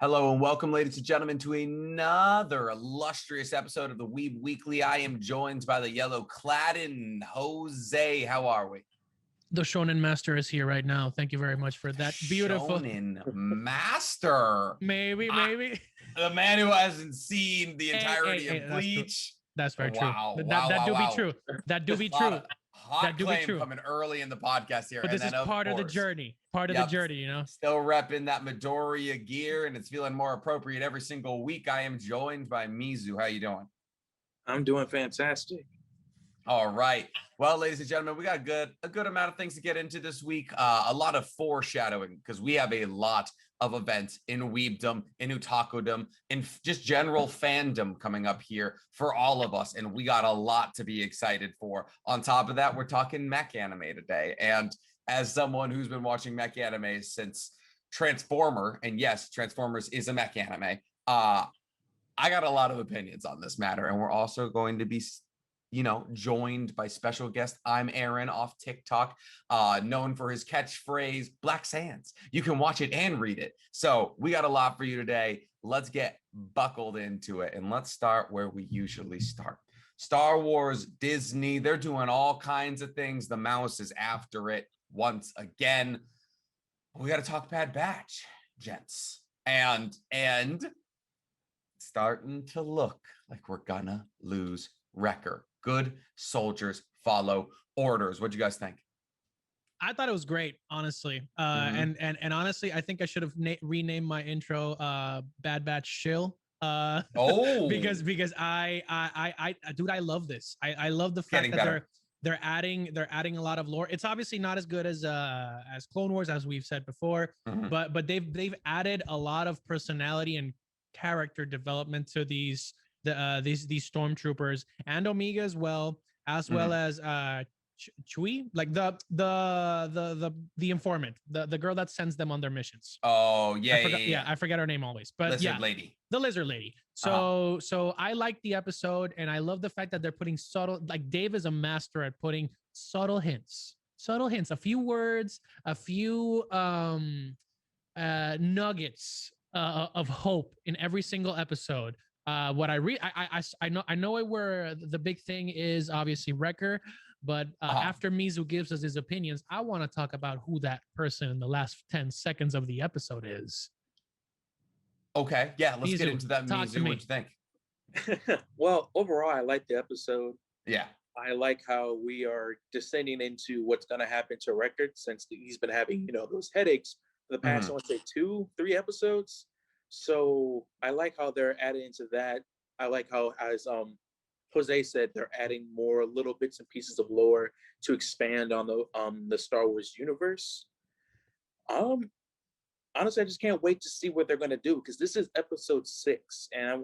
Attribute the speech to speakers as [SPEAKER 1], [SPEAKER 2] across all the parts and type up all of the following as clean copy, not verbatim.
[SPEAKER 1] Hello and welcome, ladies and gentlemen, to another illustrious episode of the Weeb Weekly. I am joined by the yellow-clad Jose. How are we?
[SPEAKER 2] The Shonen Master is here right now. Thank you very much for that beautiful
[SPEAKER 1] Shonen Master.
[SPEAKER 2] maybe.
[SPEAKER 1] The man who hasn't seen the entirety of Bleach.
[SPEAKER 2] That's very true.
[SPEAKER 1] Wow.
[SPEAKER 2] That do be true. That do be true.
[SPEAKER 1] Hot claim coming early in the podcast here.
[SPEAKER 2] But this is part of the journey. Part of the journey, you know.
[SPEAKER 1] Still repping that Midoriya gear, and it's feeling more appropriate every single week. I am joined by Mizu. How you doing?
[SPEAKER 3] I'm doing fantastic.
[SPEAKER 1] All right. Well, ladies and gentlemen, we got a good amount of things to get into this week. A lot of foreshadowing because we have a lot of events in Weebdom, in Otakudom, in just general fandom coming up here for all of us. And we got a lot to be excited for. On top of that, we're talking mech anime today. And as someone who's been watching mech anime since Transformer, and yes, Transformers is a mech anime, I got a lot of opinions on this matter. And we're also going to be joined by special guest. I'm Aaron off TikTok, known for his catchphrase, Black Sands. You can watch it and read it. So we got a lot for you today. Let's get buckled into it. And let's start where we usually start. Star Wars, Disney, they're doing all kinds of things. The mouse is after it once again. We got to talk Bad Batch, gents. And starting to look like we're gonna lose Wrecker. Good soldiers follow orders. What do you guys think?
[SPEAKER 2] I thought it was great, honestly. And honestly, I think I should have renamed my intro Bad Batch Shill. Because I dude, I love this. I love the fact that they're adding a lot of lore. It's obviously not as good as Clone Wars, as we've said before, but they've added a lot of personality and character development to these stormtroopers and Omega as well as Chui, like the informant, the girl that sends them on their missions.
[SPEAKER 1] Oh yeah,
[SPEAKER 2] I forget her name always, but
[SPEAKER 1] Lizard Lady.
[SPEAKER 2] The Lizard Lady. So I like the episode, and I love the fact that they're putting subtle, like Dave is a master at putting subtle hints, a few words, a few nuggets of hope in every single episode. What I know where the big thing is obviously Wrecker, but after Mizu gives us his opinions, I want to talk about who that person in the last 10 seconds of the episode is.
[SPEAKER 1] Okay, yeah, let's get into that. Mizu, what do you think?
[SPEAKER 3] Well, overall, I like the episode.
[SPEAKER 1] Yeah.
[SPEAKER 3] I like how we are descending into what's going to happen to Wrecker since he's been having, those headaches for the past, I want to say 2-3 episodes. So I like how they're adding into that. I like how, as Jose said, they're adding more little bits and pieces of lore to expand on the Star Wars universe. Honestly, I just can't wait to see what they're going to do, because this is episode 6, and I'm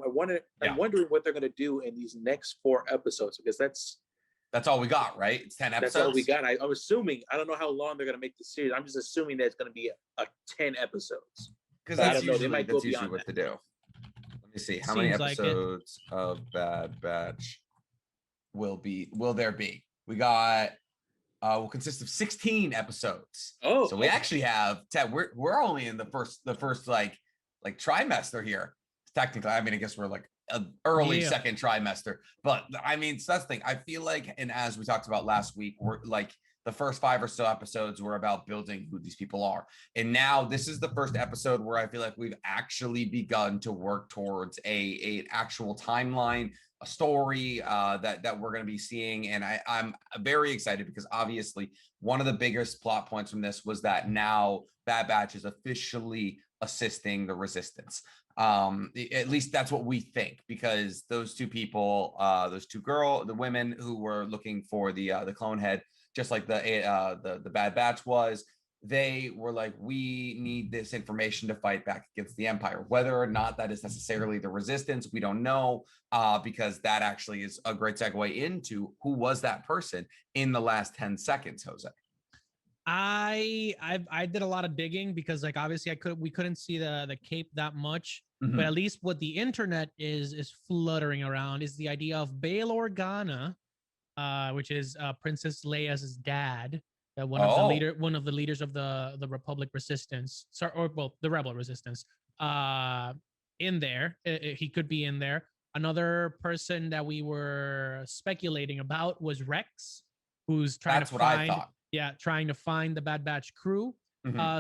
[SPEAKER 3] wondering what they're going to do in these next 4 episodes, because that's all we got, right? It's 10 episodes. That's all we got. I'm assuming. I don't know how long they're going to make the series. I'm just assuming that it's going to be a 10 episodes.
[SPEAKER 1] Because that's usually what to do. Let me see. How many episodes of Bad Batch will there be? We got will consist of 16 episodes.
[SPEAKER 3] Oh,
[SPEAKER 1] so we actually have 10. We're only in the first like trimester here. Technically, I mean, I guess we're like an early second trimester. But I mean, so that's the thing. I feel like, and as we talked about last week, we're like, the first 5 or so episodes were about building who these people are. And now this is the first episode where I feel like we've actually begun to work towards an actual timeline, a story that we're going to be seeing. And I'm very excited because obviously one of the biggest plot points from this was that now Bad Batch is officially assisting the Resistance. At least that's what we think, because those two people, the women who were looking for the clone head, just like the Bad Batch was, they were like, we need this information to fight back against the Empire. Whether or not that is necessarily the Resistance, we don't know, because that actually is a great segue into who was that person in the last 10 seconds, Jose.
[SPEAKER 2] I did a lot of digging because, like, obviously we couldn't see the cape that much, but at least what the internet is fluttering around is the idea of Bail Organa, which is Princess Leia's dad, one of the leaders of the Republic Resistance, the Rebel Resistance, in there. He could be in there. Another person that we were speculating about was Rex, who's trying
[SPEAKER 1] That's
[SPEAKER 2] to
[SPEAKER 1] what I
[SPEAKER 2] find,
[SPEAKER 1] thought.
[SPEAKER 2] trying to find the Bad Batch crew.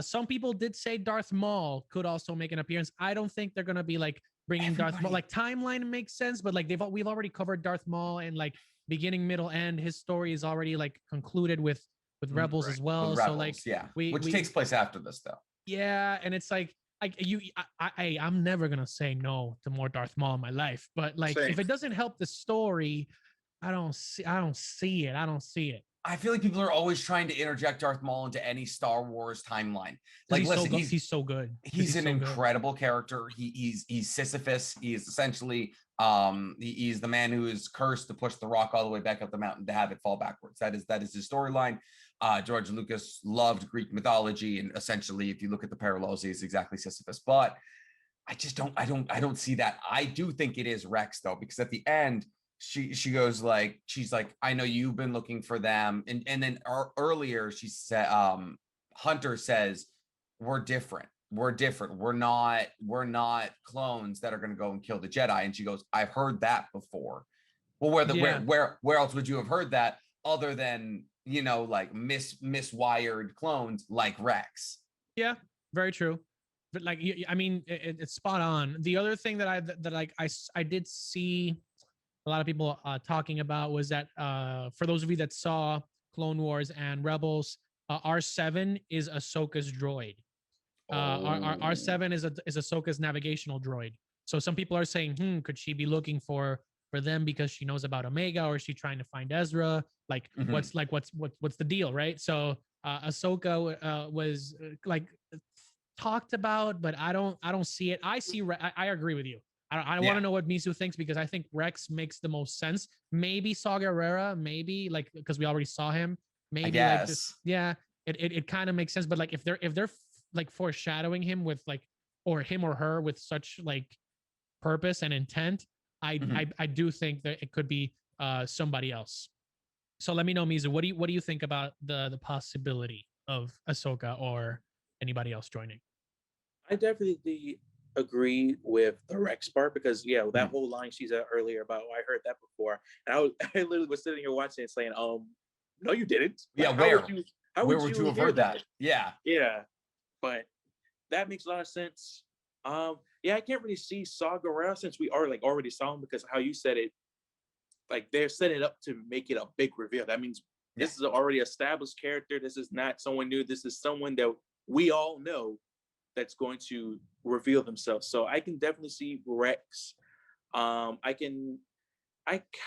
[SPEAKER 2] Some people did say Darth Maul could also make an appearance. I don't think they're gonna be like bringing Darth Maul. Like timeline makes sense, but like we've already covered Darth Maul and like beginning, middle, end. His story is already like concluded with Rebels as well.
[SPEAKER 1] With Rebels,
[SPEAKER 2] so like
[SPEAKER 1] which takes place after this though.
[SPEAKER 2] Yeah, and it's like I'm never gonna say no to more Darth Maul in my life, but like if it doesn't help the story, I don't see it.
[SPEAKER 1] I feel like people are always trying to interject Darth Maul into any Star Wars timeline. Like, listen,
[SPEAKER 2] he's so good.
[SPEAKER 1] He's an incredible character. He's Sisyphus. He is essentially he's the man who is cursed to push the rock all the way back up the mountain to have it fall backwards. That is his storyline. George Lucas loved Greek mythology, and essentially, if you look at the parallels, he's exactly Sisyphus. But I don't see that. I do think it is Rex though, because at the end, she goes like, she's like, I know you've been looking for them, and then earlier she said, Hunter says, we're different. We're not clones that are going to go and kill the Jedi. And she goes, I've heard that before. Well, where else would you have heard that other than, you know, like miswired clones like Rex?
[SPEAKER 2] Yeah, very true. But like, I mean, it's spot on. The other thing that I did see a lot of people talking about was that for those of you that saw Clone Wars and Rebels, R7 is Ahsoka's droid. R7 is Ahsoka's navigational droid. So some people are saying, could she be looking for them because she knows about Omega, or is she trying to find Ezra? Like, what's the deal, right? So Ahsoka was like talked about, but I don't see it. I agree with you. I want to know what Mizu thinks, because I think Rex makes the most sense. Maybe Saw Gerrera, maybe like because we already saw him. Maybe like this, it kind of makes sense. But like if they're like foreshadowing him with like, or him or her with such like purpose and intent, I do think that it could be somebody else. So let me know, Mizu, what do you think about the possibility of Ahsoka or anybody else joining?
[SPEAKER 3] I definitely agree with the Rex part, because that whole line she said earlier about, I heard that before, and I literally was sitting here watching it saying, no, you didn't.
[SPEAKER 1] Like, where would you have heard that? Yeah,
[SPEAKER 3] but that makes a lot of sense. I can't really see Saw Gerrera, since we are like already saw him, because how you said it, like they're setting it up to make it a big reveal. That means this is an already established character. This is not someone new. This is someone that we all know that's going to reveal themselves. So I can definitely see Rex. I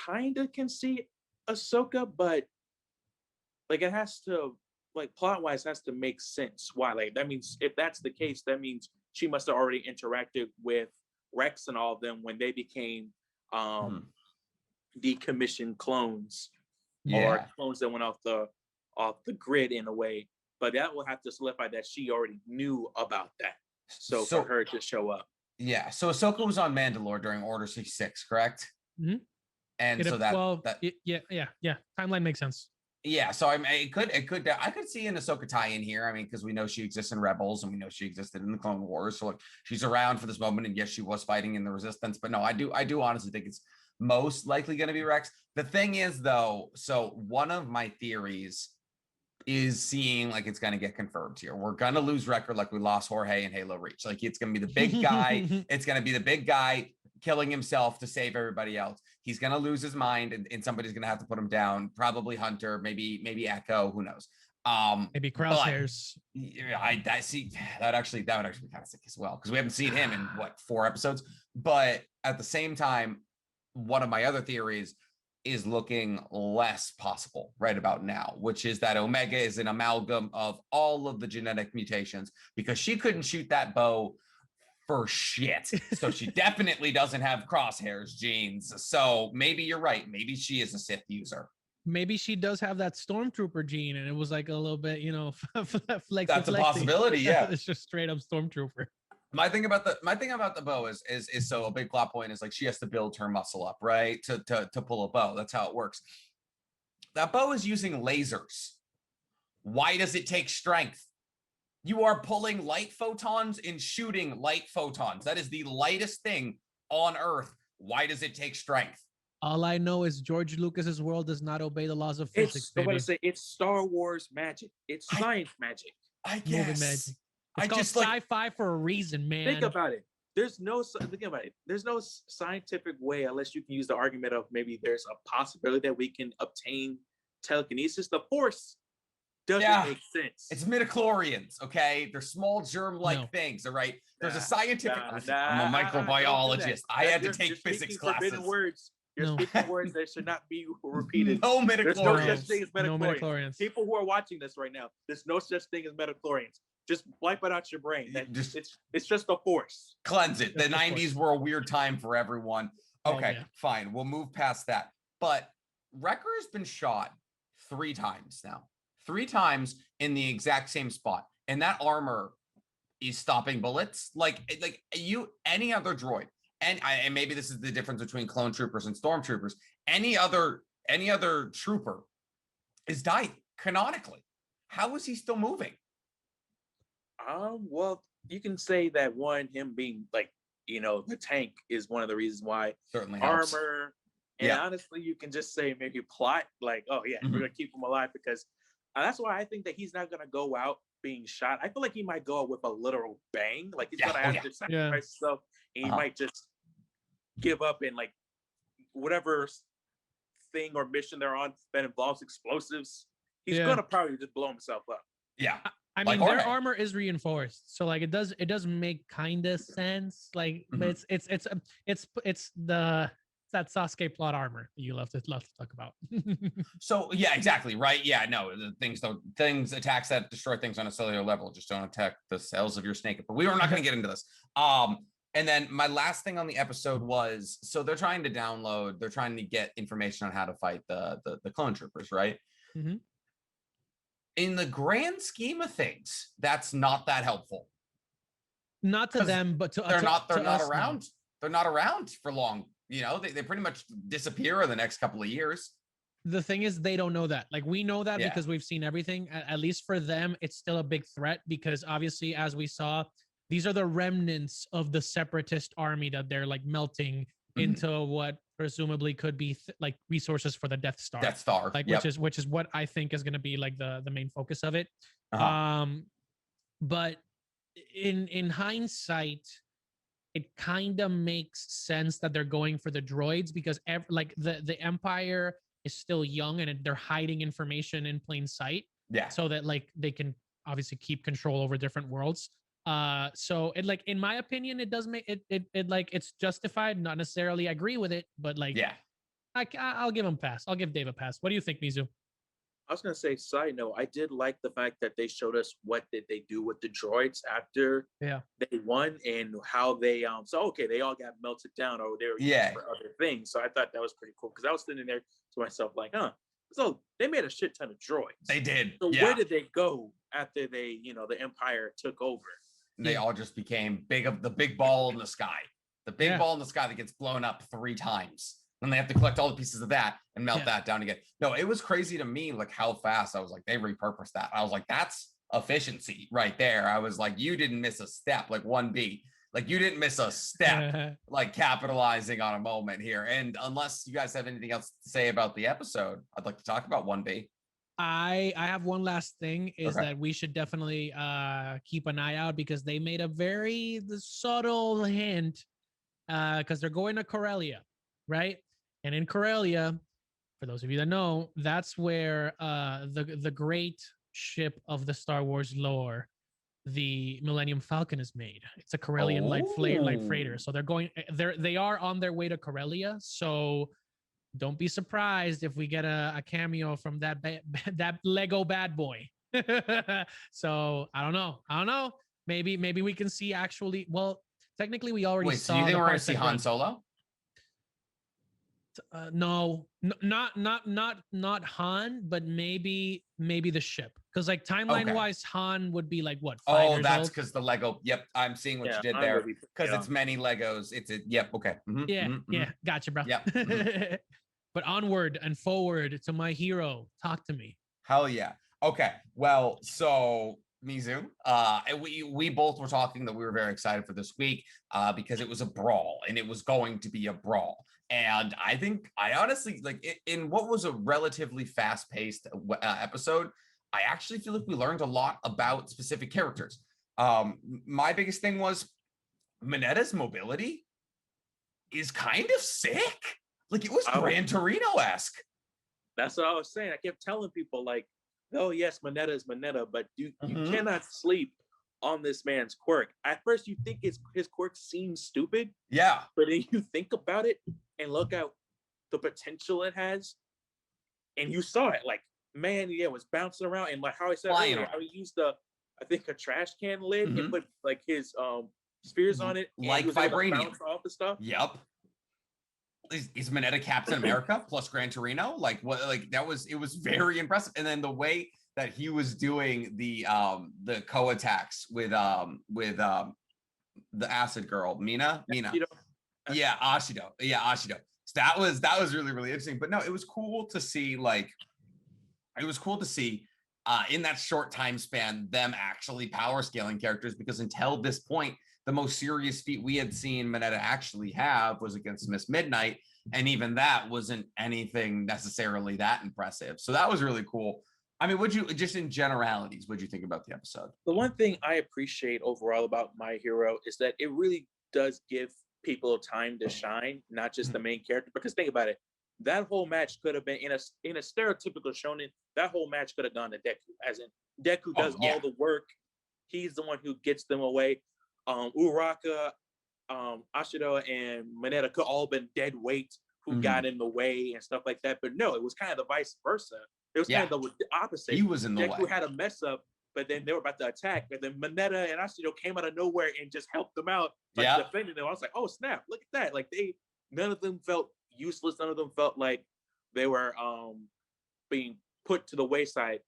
[SPEAKER 3] kind of can see Ahsoka, but like it has to, like plot wise, has to make sense. Why? Like that means if that's the case, that means she must have already interacted with Rex and all of them when they became decommissioned clones, or clones that went off the grid in a way. But that will have to solidify that she already knew about that. So for her to show up. Yeah.
[SPEAKER 1] So Ahsoka was on Mandalore during Order 66, correct?
[SPEAKER 2] Mm-hmm.
[SPEAKER 1] And so
[SPEAKER 2] timeline makes sense.
[SPEAKER 1] Yeah, so I mean, I could see an Ahsoka tie-in here. I mean, because we know she exists in Rebels, and we know she existed in the Clone Wars. So like, she's around for this moment, and yes, she was fighting in the Resistance. But no, I do honestly think it's most likely going to be Rex. The thing is, though, so one of my theories is seeing like it's going to get confirmed here. We're going to lose Wrecker like we lost Jorge in Halo Reach. Like it's going to be the big guy. It's going to be the big guy killing himself to save everybody else. He's going to lose his mind, and somebody's going to have to put him down. Probably Hunter, maybe Echo, who knows?
[SPEAKER 2] Maybe Crosshairs.
[SPEAKER 1] I see that would actually be kind of sick as well, because we haven't seen him in 4 episodes. But at the same time, one of my other theories is looking less possible right about now, which is that Omega is an amalgam of all of the genetic mutations, because she couldn't shoot that bow for shit. So she definitely doesn't have Crosshairs genes. So maybe you're right. Maybe she is a Sith user.
[SPEAKER 2] Maybe she does have that Stormtrooper gene, and it was like a little bit, flexy.
[SPEAKER 1] That's a possibility. Yeah,
[SPEAKER 2] it's just straight up Stormtrooper.
[SPEAKER 1] My thing about the bow is so a big plot point is like she has to build her muscle up, right? To pull a bow. That's how it works. That bow is using lasers. Why does it take strength? You are pulling light photons and shooting light photons. That is the lightest thing on Earth. Why does it take strength?
[SPEAKER 2] All I know is George Lucas's world does not obey the laws of physics.
[SPEAKER 3] I'm going to say it's Star Wars magic. It's science magic.
[SPEAKER 1] I guess. Movie magic.
[SPEAKER 2] It's called sci-fi for a reason, man.
[SPEAKER 3] Think about it. There's no scientific way, unless you can use the argument of maybe there's a possibility that we can obtain telekinesis. The Force doesn't make sense.
[SPEAKER 1] It's midichlorians, okay? They're small germ-like things, all right? There's a scientific... I'm a microbiologist. I had to take physics classes.
[SPEAKER 3] You're speaking words that should not be repeated.
[SPEAKER 1] No midichlorians.
[SPEAKER 3] There's no such thing as midichlorians.
[SPEAKER 2] No midichlorians.
[SPEAKER 3] People who are watching this right now, there's no such thing as midichlorians. Just wipe it out your brain. It's just a force.
[SPEAKER 1] Cleanse it. The 90s were a weird time for everyone. Okay, fine. We'll move past that. But Wrecker's been shot 3 times now. 3 times in the exact same spot. And that armor is stopping bullets. Like any other droid. And maybe this is the difference between clone troopers and stormtroopers. Any other trooper is dying canonically. How is he still moving?
[SPEAKER 3] Well, you can say that him being the tank is one of the reasons why.
[SPEAKER 1] Certainly helps.
[SPEAKER 3] Armor, and honestly, you can just say maybe plot, we're gonna keep him alive because that's why I think that he's not gonna go out being shot. I feel like he might go out with a literal bang, like he's gonna have to sacrifice himself, and he might just give up and whatever thing or mission they're on that involves explosives, he's gonna probably just blow himself up.
[SPEAKER 1] Yeah.
[SPEAKER 2] I mean, their armor is reinforced, so it does make kind of sense. But it's that Sasuke plot armor that you love to talk about.
[SPEAKER 1] So yeah, exactly right. Yeah, no, the attacks that destroy things on a cellular level just don't attack the cells of your snake. But we are not going to get into this. And then my last thing on the episode was, so they're trying to get information on how to fight the clone troopers, right?
[SPEAKER 2] Mm-hmm.
[SPEAKER 1] In the grand scheme of things, that's not that helpful.
[SPEAKER 2] Not to them, but to
[SPEAKER 1] they're not
[SPEAKER 2] us
[SPEAKER 1] around.
[SPEAKER 2] Now.
[SPEAKER 1] They're not around for long. They pretty much disappear in the next couple of years.
[SPEAKER 2] The thing is, they don't know that. We know that because we've seen everything. At least for them, it's still a big threat because obviously, as we saw, these are the remnants of the separatist army that they're melting into what presumably could be resources for the Death Star. Which is what I think is going to be the main focus of it. But in hindsight, it kind of makes sense that they're going for the droids because the Empire is still young and they're hiding information in plain sight.
[SPEAKER 1] Yeah.
[SPEAKER 2] So that they can obviously keep control over different worlds. So it in my opinion, it does make it it's justified. Not necessarily agree with it, but I'll give him a pass. I'll give Dave a pass. What do you think, Mizu?
[SPEAKER 3] I was gonna say, side note, I did like the fact that they showed us what did they do with the droids after they won and how they they all got melted down or they were used for other things. So I thought that was pretty cool because I was sitting there to myself so they made a shit ton of droids.
[SPEAKER 1] They did.
[SPEAKER 3] So where did they go after they the Empire took over?
[SPEAKER 1] And they all just became the big ball in the sky. The big ball in the sky that gets blown up 3 times. And they have to collect all the pieces of that and melt that down again. No, it was crazy to me, how fast I was they repurposed that. I was that's efficiency right there. I was you didn't miss a step, 1B. You didn't miss a step, capitalizing on a moment here. And unless you guys have anything else to say about the episode, I'd like to talk about 1B.
[SPEAKER 2] I have one last thing is that we should definitely keep an eye out because they made a very subtle hint because they're going to Corellia, right? And in Corellia, for those of you that know, that's where the great ship of the Star Wars lore, the Millennium Falcon, is made. It's a Corellian light freighter. So they are on their way to Corellia. So don't be surprised if we get a cameo from that Lego bad boy. So I don't know. Maybe we can see actually. Well, technically, we already saw.
[SPEAKER 1] So you think we're going to see Han Solo?
[SPEAKER 2] No, not Han, but maybe the ship. Because timeline wise, Han would be what? 5 years
[SPEAKER 1] that's
[SPEAKER 2] old?
[SPEAKER 1] because the Lego. Yep, I'm seeing what you did there. Because it's many Legos. Okay.
[SPEAKER 2] Yeah, gotcha, bro.
[SPEAKER 1] Yep.
[SPEAKER 2] But onward and forward to my hero. Talk to me.
[SPEAKER 1] Hell yeah. Okay. Well, so Mizu. And we both were talking that we were very excited for this week because it was a brawl and it was going to be a brawl. And I honestly like in what was a relatively fast-paced episode. I actually feel like we learned a lot about specific characters. My biggest thing was Minetta's mobility is kind of sick. Like, it was Gran Torino-esque.
[SPEAKER 3] That's what I was saying. I kept telling people, like, oh, yes, Mineta is Mineta, but you cannot sleep on this man's quirk. At first, you think his quirk seems stupid.
[SPEAKER 1] Yeah.
[SPEAKER 3] But then you think about it and look at the potential it has. And you saw it. Like, man, yeah, it was bouncing around. And like how I said earlier, how he used I think a trash can lid and put like his spheres on it,
[SPEAKER 1] like vibranium,
[SPEAKER 3] bounce off the stuff.
[SPEAKER 1] Yep. Is Mineta Captain America plus Gran Torino? Like what? Like it was very impressive. And then the way that he was doing the co-attacks with the acid girl, Mina. Yeah, Ashido. So that was really, really interesting. But no, it was cool to see in that short time span them actually power scaling characters, because until this point, the most serious feat we had seen Mineta actually have was against Miss Midnight, and even that wasn't anything necessarily that impressive. So that was really cool. I mean, just in generalities, what'd you think about the episode?
[SPEAKER 3] The one thing I appreciate overall about My Hero is that it really does give people time to shine, not just the main character. Because think about it, that whole match could have been in a stereotypical shonen. That whole match could have gone to Deku, as in Deku does all the work. He's the one who gets them away. Uraka, Ashido, and Mineta could all been dead weight who got in the way and stuff like that. But no, it was kind of the vice versa. It was kind of the opposite.
[SPEAKER 1] He was in the way.
[SPEAKER 3] Deku had a mess up, but then they were about to attack, and then Mineta and Ashido came out of nowhere and just helped them out, defending them. I was like, oh snap, look at that. Like none of them felt useless. None of them felt like they were being put to the wayside.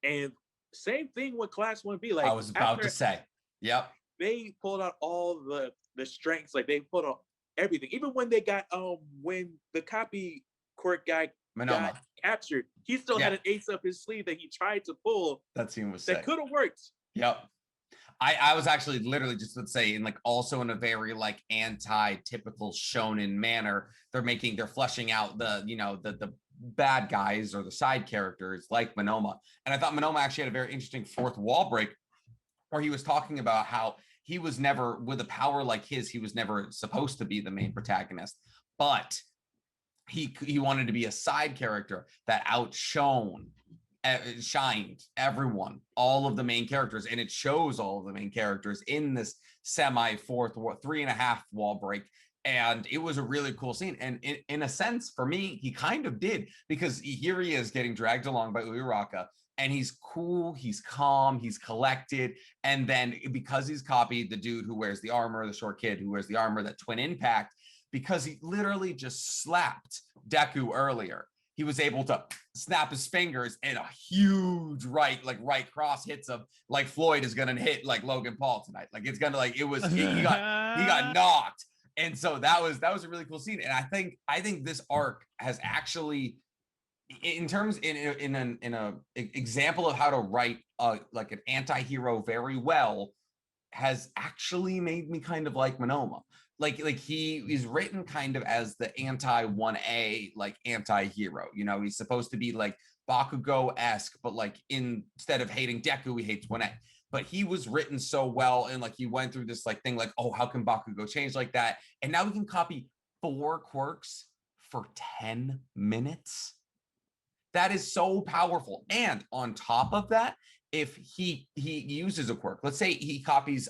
[SPEAKER 3] And same thing with Class 1B. Like
[SPEAKER 1] I was about to say, yep.
[SPEAKER 3] They pulled out all the strengths. Like they pulled out everything. Even when they got when the copy quirk guy got captured, he still had an ace up his sleeve that he tried to pull.
[SPEAKER 1] That scene was sick.
[SPEAKER 3] That could have worked.
[SPEAKER 1] Yep. I was actually literally just would say, in like also in a very like anti-typical shonen manner, they're fleshing out the bad guys or the side characters like Monoma. And I thought Monoma actually had a very interesting fourth wall break where he was talking about how he was never, with a power like his, he was never supposed to be the main protagonist, but he wanted to be a side character that shined everyone, all of the main characters, and it shows all of the main characters in this semi-fourth 3.5 wall break. And it was a really cool scene. And in a sense, for me, he kind of did, because here he is getting dragged along by Uraka, and he's cool, he's calm, he's collected. And then because he's copied the dude who wears the armor, the short kid who wears the armor, that twin impact, because he literally just slapped Deku earlier, he was able to snap his fingers and a huge right cross hits him, like Floyd is gonna hit like Logan Paul tonight. Like it's gonna he got knocked. And so that was a really cool scene. And I think this arc has actually, in an example of how to write like an anti-hero very well, has actually made me kind of like Monoma. Like he is written kind of as the anti-1A, like anti-hero. You know, he's supposed to be like Bakugo-esque, but like instead of hating Deku, he hates 1A. But he was written so well, and like he went through this like thing like, oh, how can Bakugo change like that? And now we can copy 4 quirks for 10 minutes. That is so powerful. And on top of that, if he uses a quirk, let's say he copies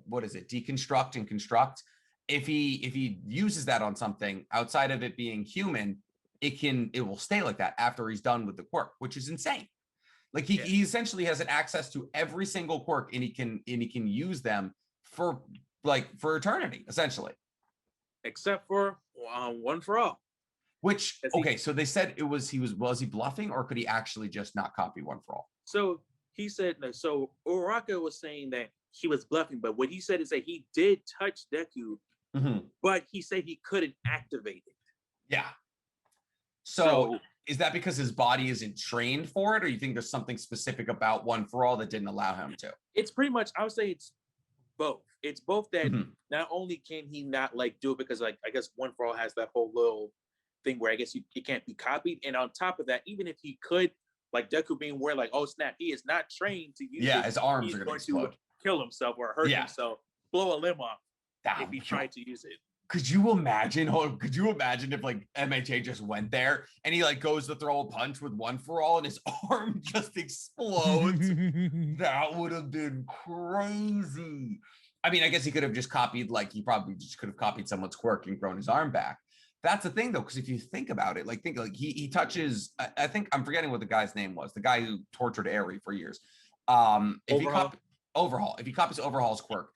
[SPEAKER 1] what is it, deconstruct and construct. If he uses that on something outside of it being human, it will stay like that after he's done with the quirk, which is insane. Like he essentially has an access to every single quirk, and he can use them for eternity, essentially.
[SPEAKER 3] Except for One for All.
[SPEAKER 1] Which, okay, so they said was he bluffing, or could he actually just not copy One for All?
[SPEAKER 3] So he said, so Uraka was saying that he was bluffing, but what he said is that he did touch Deku, but he said he couldn't activate it.
[SPEAKER 1] Yeah. So is that because his body isn't trained for it, or you think there's something specific about One for All that didn't allow him to?
[SPEAKER 3] It's pretty much, I would say it's both. It's both that not only can he not like do it because like I guess One for All has that whole little thing where I guess it can't be copied, and on top of that, even if he could, like Deku being aware, like, oh snap, he is not trained to use it.
[SPEAKER 1] His arms are
[SPEAKER 3] going
[SPEAKER 1] to
[SPEAKER 3] kill himself or hurt himself, blow a limb off if he tried to use it.
[SPEAKER 1] Could you imagine if like MHA just went there and he like goes to throw a punch with One for All and his arm just explodes? That would have been crazy. I mean, I guess he could have just copied, like he probably just could have copied someone's quirk and grown his arm back. That's the thing though, because if you think about it, like he touches, I think I'm forgetting what the guy's name was, the guy who tortured Aerie for years. If he copies Overhaul's quirk,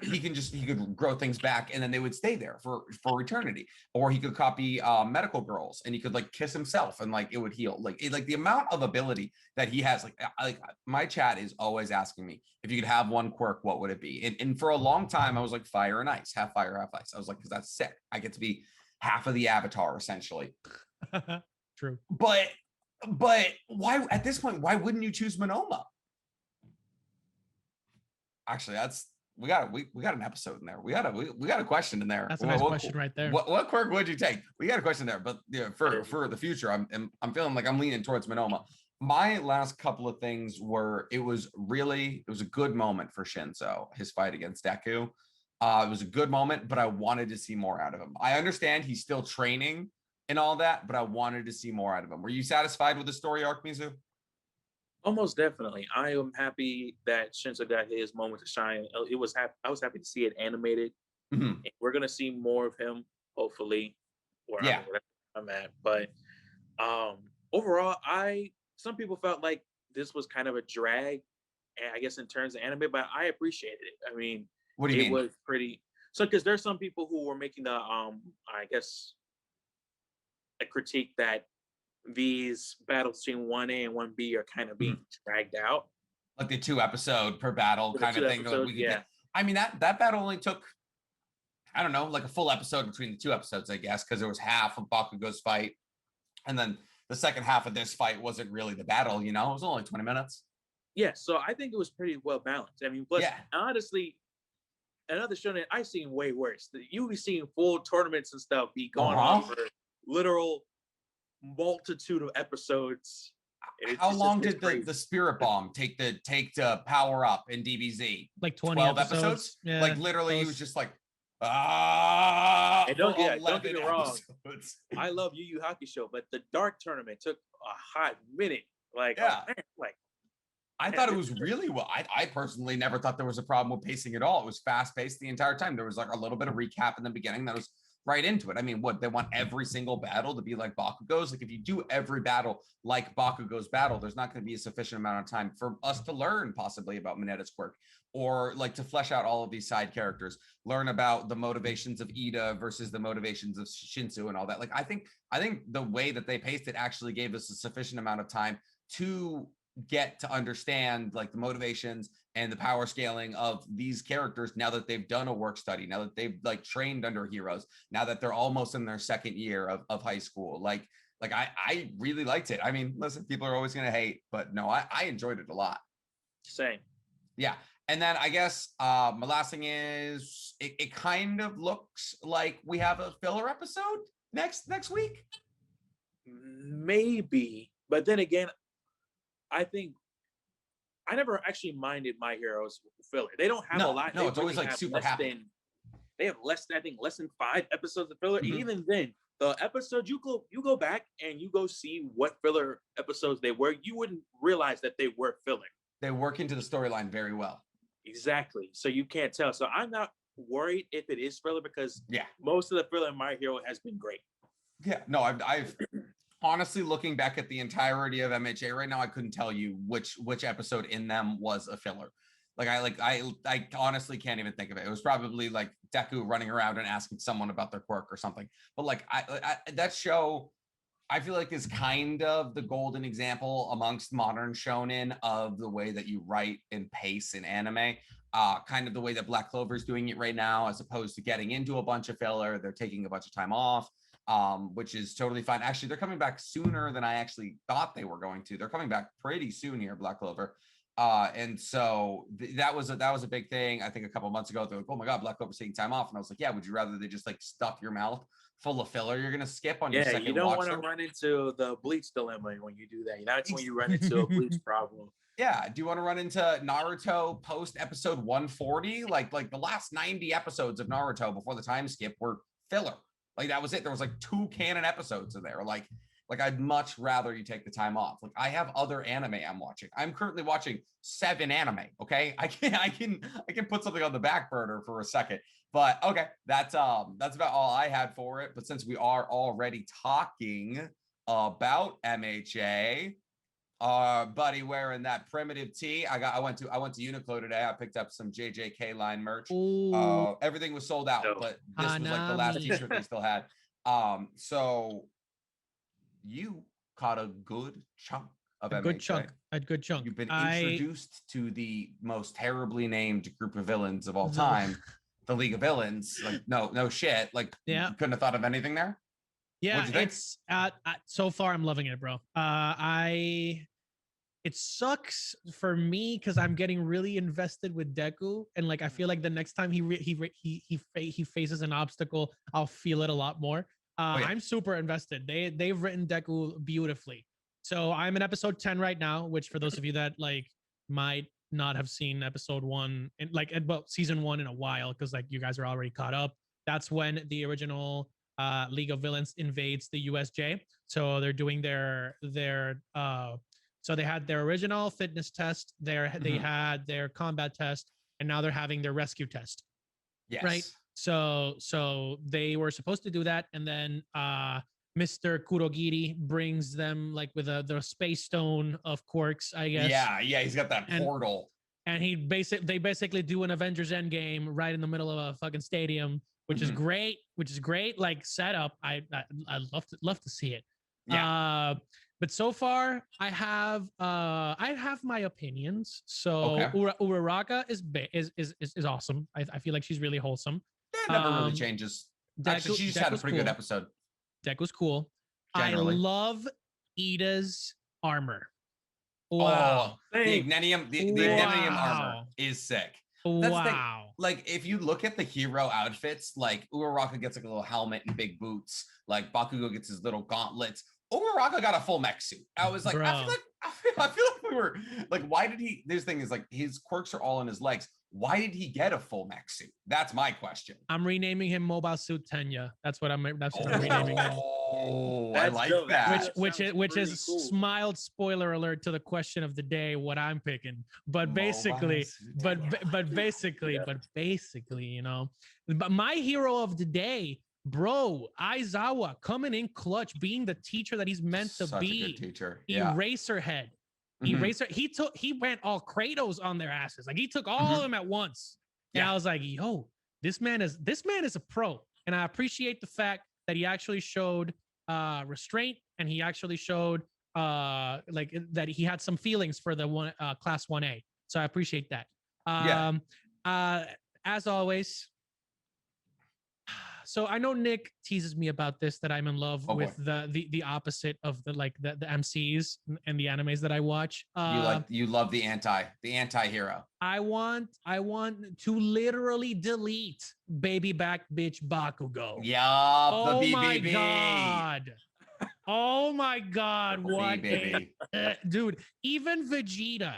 [SPEAKER 1] he could grow things back and then they would stay there for eternity. Or he could copy Medical Girls and he could like kiss himself and like it would heal. Like the amount of ability that he has, like my chat is always asking me, if you could have one quirk, what would it be? And for a long time I was like fire and ice, half fire, half ice. I was like, because that's sick. I get to be half of the Avatar essentially.
[SPEAKER 2] True.
[SPEAKER 1] But why at this point, why wouldn't you choose Monoma? Actually, we got an episode in there. We got a question in there.
[SPEAKER 2] That's a nice question right there.
[SPEAKER 1] What quirk would you take? We got a question there, but for the future, I'm feeling like I'm leaning towards Monoma. My last couple of things were it was a good moment for Shinzo, his fight against Deku. It was a good moment, but I wanted to see more out of him. I understand he's still training and all that, but I wanted to see more out of him. Were you satisfied with the story arc, Mizu?
[SPEAKER 3] Almost definitely. I am happy that Shinzo got his moment to shine. I was happy to see it animated. Mm-hmm. We're gonna see more of him, hopefully. Where I'm at. But overall, some people felt like this was kind of a drag, I guess in terms of anime, but I appreciated it. I mean,
[SPEAKER 1] what do you mean?
[SPEAKER 3] It was pretty. So because there's some people who were making the I guess a critique that these battles between 1A and 1B are kind of being dragged out.
[SPEAKER 1] Like the 2 episode per battle kind of thing. I mean, that battle only took, I don't know, like a full episode between the 2 episodes, I guess, because there was half of Bakugo's fight. And then the second half of this fight wasn't really the battle, you know? It was only 20 minutes.
[SPEAKER 3] Yeah, so I think it was pretty well balanced. I mean, plus, honestly, another show that I've seen way worse. You've seen full tournaments and stuff be going on for literal multitude of episodes.
[SPEAKER 1] How long did the Spirit Bomb take to power up in DBZ?
[SPEAKER 2] Like 12 episodes?
[SPEAKER 1] Yeah, like literally he was just like
[SPEAKER 3] and don't get me wrong, I love Yu Yu Hakusho, but the Dark Tournament took a hot minute. Like,
[SPEAKER 1] I thought it was really well. I personally never thought there was a problem with pacing at all. It was fast paced the entire time. There was like a little bit of recap in the beginning that was right into it. I mean, what, they want every single battle to be like Bakugo's? Like, if you do every battle like Bakugo's battle, there's not going to be a sufficient amount of time for us to learn possibly about Minetta's quirk, or like to flesh out all of these side characters, learn about the motivations of Ida versus the motivations of Shinsu and all that. Like, I think the way that they paced it actually gave us a sufficient amount of time to get to understand like the motivations and the power scaling of these characters now that they've done a work study, now that they've like trained under heroes, now that they're almost in their second year of high school. Like I really liked it. I mean, listen, people are always going to hate, but no, I enjoyed it a lot.
[SPEAKER 3] Same.
[SPEAKER 1] Yeah. And then I guess my last thing is it kind of looks like we have a filler episode next week.
[SPEAKER 3] Maybe. But then again, I think I never actually minded My Hero's filler. They don't have a lot.
[SPEAKER 1] No, it's always like super happy.
[SPEAKER 3] They have less than 5 episodes of filler. Mm-hmm. Even then, the episodes you go back and you go see what filler episodes they were, you wouldn't realize that they were filler.
[SPEAKER 1] They work into the storyline very well.
[SPEAKER 3] Exactly. So you can't tell. So I'm not worried if it is filler because most of the filler in My Hero has been great.
[SPEAKER 1] Yeah. No, I've honestly, looking back at the entirety of MHA right now, I couldn't tell you which episode in them was a filler. I honestly can't even think of it. It was probably like Deku running around and asking someone about their quirk or something. But like that show, I feel like is kind of the golden example amongst modern shonen of the way that you write and pace in anime. Kind of the way that Black Clover is doing it right now, as opposed to getting into a bunch of filler. They're taking a bunch of time off. which is totally fine. Actually, they're coming back sooner than I actually thought they were going to. They're coming back pretty soon here, Black Clover. And so that was a big thing. I think a couple months ago, they're like, oh my God, Black Clover's taking time off. And I was like, yeah, would you rather they just like stuff your mouth full of filler you're gonna skip on your second watch?
[SPEAKER 3] You don't want to run into the Bleach dilemma when you do that. That's when you run into a Bleach problem.
[SPEAKER 1] Yeah. Do you want to run into Naruto post episode 140? Like the last 90 episodes of Naruto before the time skip were filler. Like that was it. There was like 2 canon episodes in there. Like I'd much rather you take the time off. Like I have other anime I'm watching. I'm currently watching 7 anime. Okay. I can put something on the back burner for a second. But okay, that's about all I had for it. But since we are already talking about MHA, buddy wearing that primitive tee. I went to Uniqlo today. I picked up some JJK line merch. Everything was sold out, but this was like the last t-shirt they still had. So you caught a good chunk of MHA.
[SPEAKER 2] A good chunk.
[SPEAKER 1] You've been introduced to the most terribly named group of villains of all time, the League of Villains. Like no shit. Like you couldn't have thought of anything there.
[SPEAKER 2] Yeah, it's so far I'm loving it, bro. It sucks for me because I'm getting really invested with Deku, and like I feel like the next time he faces an obstacle, I'll feel it a lot more. I'm super invested. They've written Deku beautifully. So I'm in episode 10 right now, which for those of you that like might not have seen episode 1 in season 1 in a while, because like you guys are already caught up. That's when the original League of Villains invades the USJ. So they're doing their so they had their original fitness test, they had their combat test, and now they're having their rescue test.
[SPEAKER 1] Yes.
[SPEAKER 2] Right. So they were supposed to do that, and then Mr. Kurogiri brings them like with the space stone of quirks, I guess.
[SPEAKER 1] Yeah, he's got that portal.
[SPEAKER 2] And they basically do an Avengers Endgame right in the middle of a fucking stadium, which is great. Like setup. I love to see it. Yeah. But so far, I have my opinions. So Uraraka is awesome. I feel like she's really wholesome.
[SPEAKER 1] Yeah, never really changes. Actually, she just had a pretty good episode.
[SPEAKER 2] Deku's cool. Generally. I love Ida's armor.
[SPEAKER 1] Wow. The Ignenium armor is sick. That's
[SPEAKER 2] wow.
[SPEAKER 1] Like if you look at the hero outfits, like Uraraka gets like a little helmet and big boots. Like Bakugo gets his little gauntlets. Uraraka got a full mech suit. I was like, I feel like we were like, why did he? This thing is like his quirks are all in his legs. Why did he get a full mech suit? That's my question.
[SPEAKER 2] I'm renaming him Mobile Suit Tenya. That's what I'm renaming him.
[SPEAKER 1] Oh, I like that.
[SPEAKER 2] Which is cool. Mild spoiler alert to the question of the day, what I'm picking. But basically, you know, but my hero of the day, bro, Aizawa coming in clutch, being the teacher that he's meant to be.
[SPEAKER 1] A good teacher.
[SPEAKER 2] Eraserhead. He went all Kratos on their asses. Like he took all of them at once. And I was like, yo, this man is a pro. And I appreciate the fact that he actually showed restraint, and he actually showed like that he had some feelings for the class 1A. So I appreciate that. As always. So I know Nick teases me about this, that I'm in love with the opposite of the MCs and the animes that I watch.
[SPEAKER 1] You love the anti-hero.
[SPEAKER 2] I want to literally delete baby back bitch Bakugo.
[SPEAKER 1] Yeah,
[SPEAKER 2] oh my god. Oh my god, what dude, even Vegeta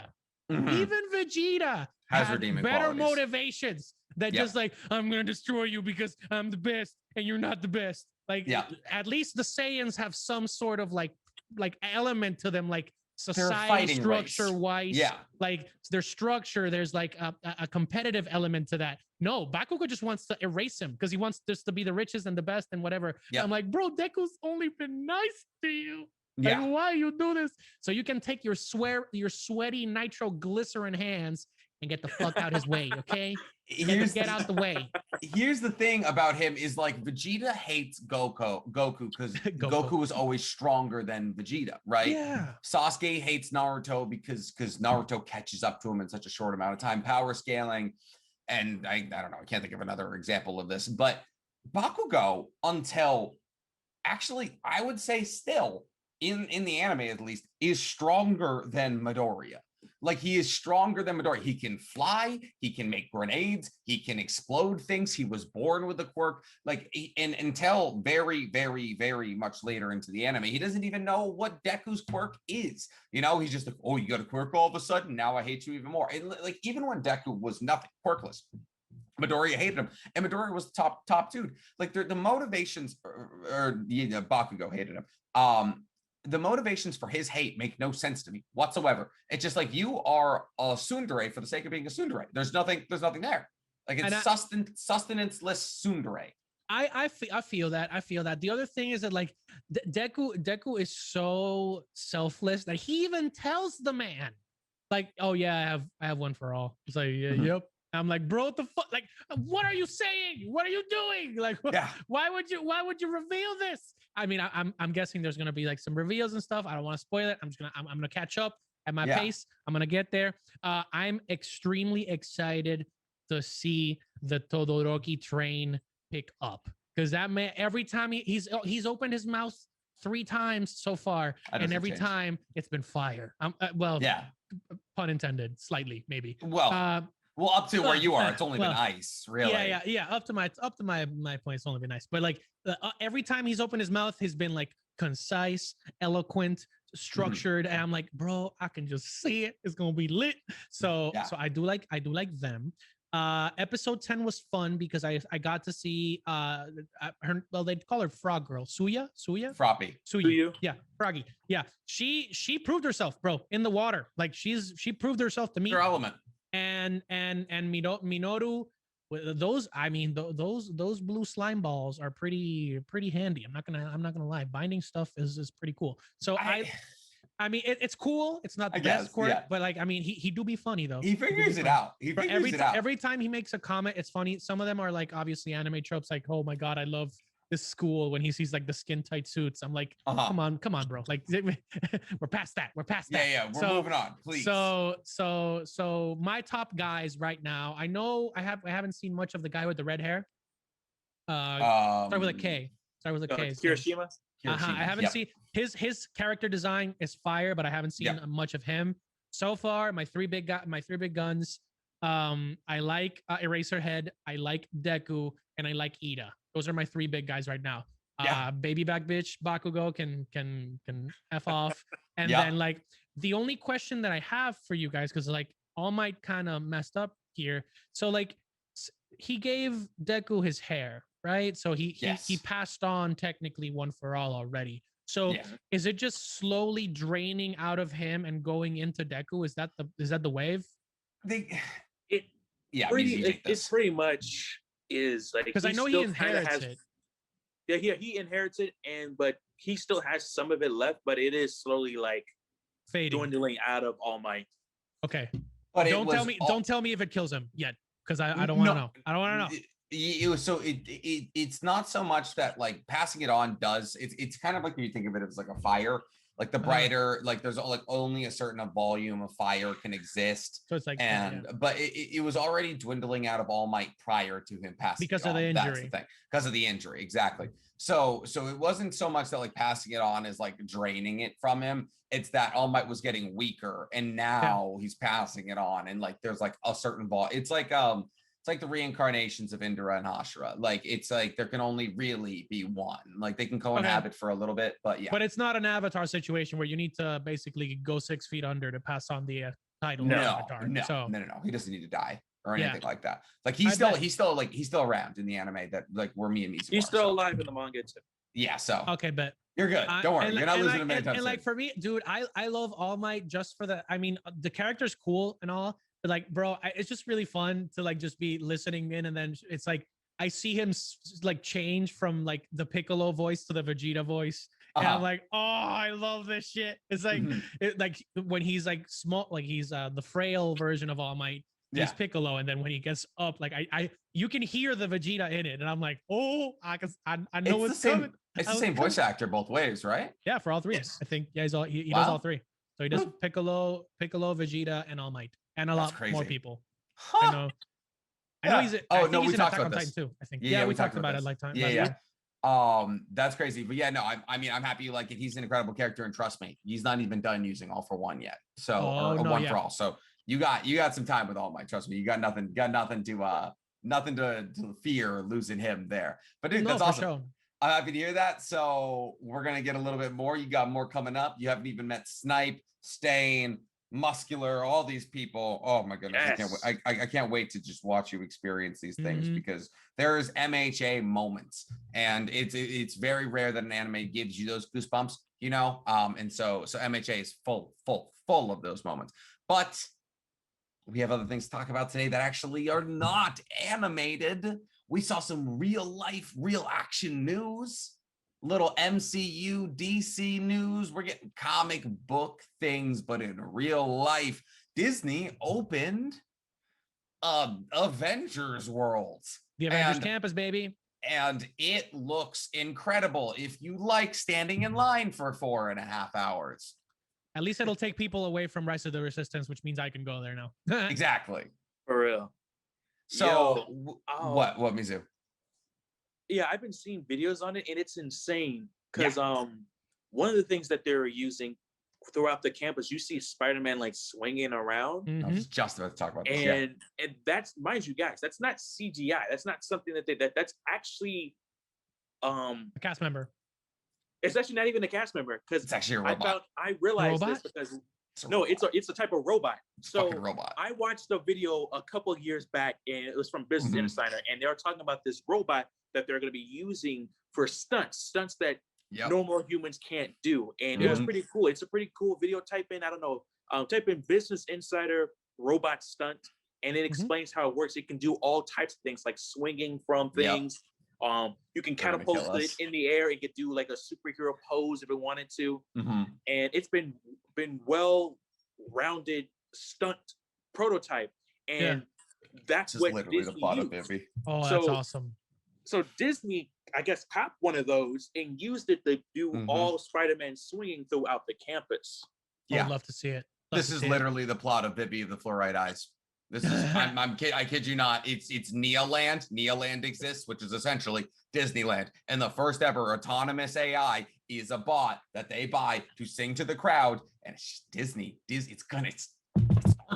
[SPEAKER 1] has redeeming
[SPEAKER 2] better
[SPEAKER 1] qualities.
[SPEAKER 2] Motivations that just like, I'm gonna destroy you because I'm the best and you're not the best. Like at least the Saiyans have some sort of like element to them, like society structure wise. Like their structure, there's like a competitive element to that. No, Bakugo just wants to erase him because he wants just to be the richest and the best and whatever. I'm like, bro, Deku's only been nice to you. Like, why you do this? So you can take your sweaty nitroglycerin hands and get the fuck out his way, okay? Get out the way.
[SPEAKER 1] Here's the thing about him is like Vegeta hates Goku because Goku is always stronger than Vegeta, right?
[SPEAKER 2] Yeah.
[SPEAKER 1] Sasuke hates Naruto because Naruto catches up to him in such a short amount of time, power scaling, and I don't know, I can't think of another example of this, but Bakugo until actually, I would say still in the anime at least is stronger than Midoriya. Like he is stronger than Midoriya. He can fly. He can make grenades. He can explode things. He was born with a quirk. Like, and until very, very, very much later into the anime, he doesn't even know what Deku's quirk is. You know, he's just like, oh, you got a quirk all of a sudden. Now I hate you even more. And like, even when Deku was nothing, quirkless, Midoriya hated him, and Midoriya was the top dude. Like the motivations, or Bakugo hated him. The motivations for his hate make no sense to me whatsoever. It's just like you are a tsundere for the sake of being a tsundere. There's nothing there. Like it's sustenance-less tsundere.
[SPEAKER 2] I feel that. I feel that. The other thing is that like Deku is so selfless that he even tells the man, like, oh yeah, I have one for all. It's like, yeah, yep. I'm like, bro, what the fuck? Like, what are you saying? What are you doing? Like, why would you reveal this? I mean, I'm guessing there's gonna be like some reveals and stuff. I don't want to spoil it. I'm gonna catch up at my pace. I'm gonna get there. I'm extremely excited to see the Todoroki train pick up, because that man, every time he's opened his mouth 3 times so far, and every time it's been fire. Pun intended, slightly maybe.
[SPEAKER 1] Well, up to where you are, it's only been ice, really.
[SPEAKER 2] Yeah. Up to my point, it's only been ice. But like every time he's opened his mouth, he's been like concise, eloquent, structured, and I'm like, bro, I can just see it. It's gonna be lit. So I do like them. Episode 10 was fun because I got to see her. Well, they call her Frog Girl, Suya,
[SPEAKER 1] Froppy,
[SPEAKER 3] Suyu.
[SPEAKER 2] Yeah, Froggy. Yeah, she proved herself, bro, in the water. Like she proved herself to me.
[SPEAKER 1] Her element.
[SPEAKER 2] And Minoru, those, I mean, those blue slime balls are pretty handy. I'm not gonna lie. Binding stuff is pretty cool. So I mean, it's cool. It's not the best quirk, but like, I mean, he do be funny though.
[SPEAKER 1] He figures it out.
[SPEAKER 2] Every time he makes a comment, it's funny. Some of them are like obviously anime tropes, like, oh my god, I love this school, when he sees like the skin tight suits. I'm like, come on, bro. Like we're past that.
[SPEAKER 1] Yeah. We're moving on, please.
[SPEAKER 2] So my top guys right now, I know I haven't seen much of the guy with the red hair. Start with a K.
[SPEAKER 3] Kirishima.
[SPEAKER 2] I haven't seen his character design is fire, but I haven't seen much of him so far. My three big guns. I like Eraserhead. I like Deku, and I like Ida. Those are my 3 big guys right now. Baby back bitch Bakugo can F off. And then like the only question that I have for you guys, because like All Might kind of messed up here. So like he gave Deku his hair, right? So he passed on technically One for All already. So is it just slowly draining out of him and going into Deku? Is that the wave?
[SPEAKER 3] It's pretty much is like,
[SPEAKER 2] because I know he inherits it.
[SPEAKER 3] Yeah, he inherits it, but he still has some of it left, but it is slowly like
[SPEAKER 2] fading,
[SPEAKER 3] dwindling out of All Might.
[SPEAKER 2] Okay, but don't tell me if it kills him yet, because I don't want to know. I don't want to know.
[SPEAKER 1] It's not so much that like passing it on does. It's kind of like when you think of it as like a fire. Like the brighter, like there's like only a certain volume of fire can exist.
[SPEAKER 2] So it's like,
[SPEAKER 1] but it was already dwindling out of All Might prior to him passing
[SPEAKER 2] because
[SPEAKER 1] it
[SPEAKER 2] of the injury.
[SPEAKER 1] That's the thing. Because of the injury, exactly. So it wasn't so much that like passing it on is like draining it from him. It's that All Might was getting weaker, and now he's passing it on, and like there's like a certain It's like the reincarnations of Indra and Hashira. Like it's like there can only really be one. Like they can co-inhabit for a little bit, but
[SPEAKER 2] But it's not an Avatar situation where you need to basically go 6 feet under to pass on the title.
[SPEAKER 1] No. He doesn't need to die or anything like that. Like he's still around in the anime that like where me and Mizu
[SPEAKER 3] He's still alive in the manga too.
[SPEAKER 1] Yeah. So
[SPEAKER 2] okay, but
[SPEAKER 1] you're good. Don't worry. You're not losing a minute.
[SPEAKER 2] And like for me, dude, I love All Might just for the. I mean, the character's cool and all. But like, bro, it's just really fun to like just be listening in, and then it's like I see him like change from like the Piccolo voice to the Vegeta voice, and I'm like, oh, I love this shit. It's like, like when he's like small, like he's the frail version of All Might. He's Piccolo, and then when he gets up, like you can hear the Vegeta in it, and I'm like, oh, I know what's coming.
[SPEAKER 1] It's the same voice actor both ways, right?
[SPEAKER 2] Yeah, for all 3.
[SPEAKER 1] Yes.
[SPEAKER 2] I think he does all 3. So he does Piccolo, Vegeta, and All Might. And a lot more people. I know he's.
[SPEAKER 1] We talked about this
[SPEAKER 2] too. I think. Yeah, we talked about it like time.
[SPEAKER 1] Yeah. That's crazy. But yeah, no, I mean, I'm happy you like it. He's an incredible character, and trust me, he's not even done using All for One yet. So or One for All. So you got some time with All Might. Trust me, you got nothing to fear losing him there. But dude, that's awesome. Sure. I'm happy to hear that. So we're gonna get a little bit more. You got more coming up. You haven't even met Snipe, Stain, Muscular, all these people. Oh my goodness. Yes. I can't wait to just watch you experience these things because there's MHA moments, and it's very rare that an anime gives you those goosebumps, you know. And so MHA is full of those moments. But we have other things to talk about today that actually are not animated. We saw some real life, real action news. Little MCU, DC news. We're getting comic book things, but in real life, Disney opened Avengers World.
[SPEAKER 2] The Avengers campus, baby.
[SPEAKER 1] And it looks incredible if you like standing in line for 4.5 hours.
[SPEAKER 2] At least it'll take people away from Rise of the Resistance, which means I can go there now.
[SPEAKER 1] Exactly.
[SPEAKER 3] For real.
[SPEAKER 1] So, what, Mizu?
[SPEAKER 3] Yeah, I've been seeing videos on it, and it's insane because one of the things that they're using throughout the campus, you see Spider-Man like swinging around.
[SPEAKER 1] I was just about to talk about
[SPEAKER 3] this. And that's, mind you guys, that's not CGI. That's not something that's actually
[SPEAKER 2] a cast member.
[SPEAKER 3] It's actually not even a cast member because
[SPEAKER 1] it's actually a robot.
[SPEAKER 3] I realized this because it's a type of robot. So robot. I watched a video a couple of years back, and it was from Business Insider, and they were talking about this robot that they're going to be using for stunts that normal humans can't do. And it was pretty cool. It's a pretty cool video. Type in, I don't know, type in Business Insider robot stunt, and it explains how it works. It can do all types of things like swinging from things. You can catapult it in the air and could do like a superhero pose if it wanted to. And it's been well-rounded stunt prototype. And that's what
[SPEAKER 1] literally
[SPEAKER 3] Disney
[SPEAKER 1] the plot
[SPEAKER 3] used.
[SPEAKER 1] Of Bibby.
[SPEAKER 2] Oh, that's awesome.
[SPEAKER 3] So Disney, I guess, copped one of those and used it to do all Spider-Man swinging throughout the campus.
[SPEAKER 2] Yeah, I'd love to see it.
[SPEAKER 1] This is literally the plot of Bibby of the Fluorite Eyes. This is I kid you not. It's Neoland. Neoland exists, which is essentially Disneyland. And the first ever autonomous AI is a bot that they buy to sing to the crowd. And it's just Disney. It starts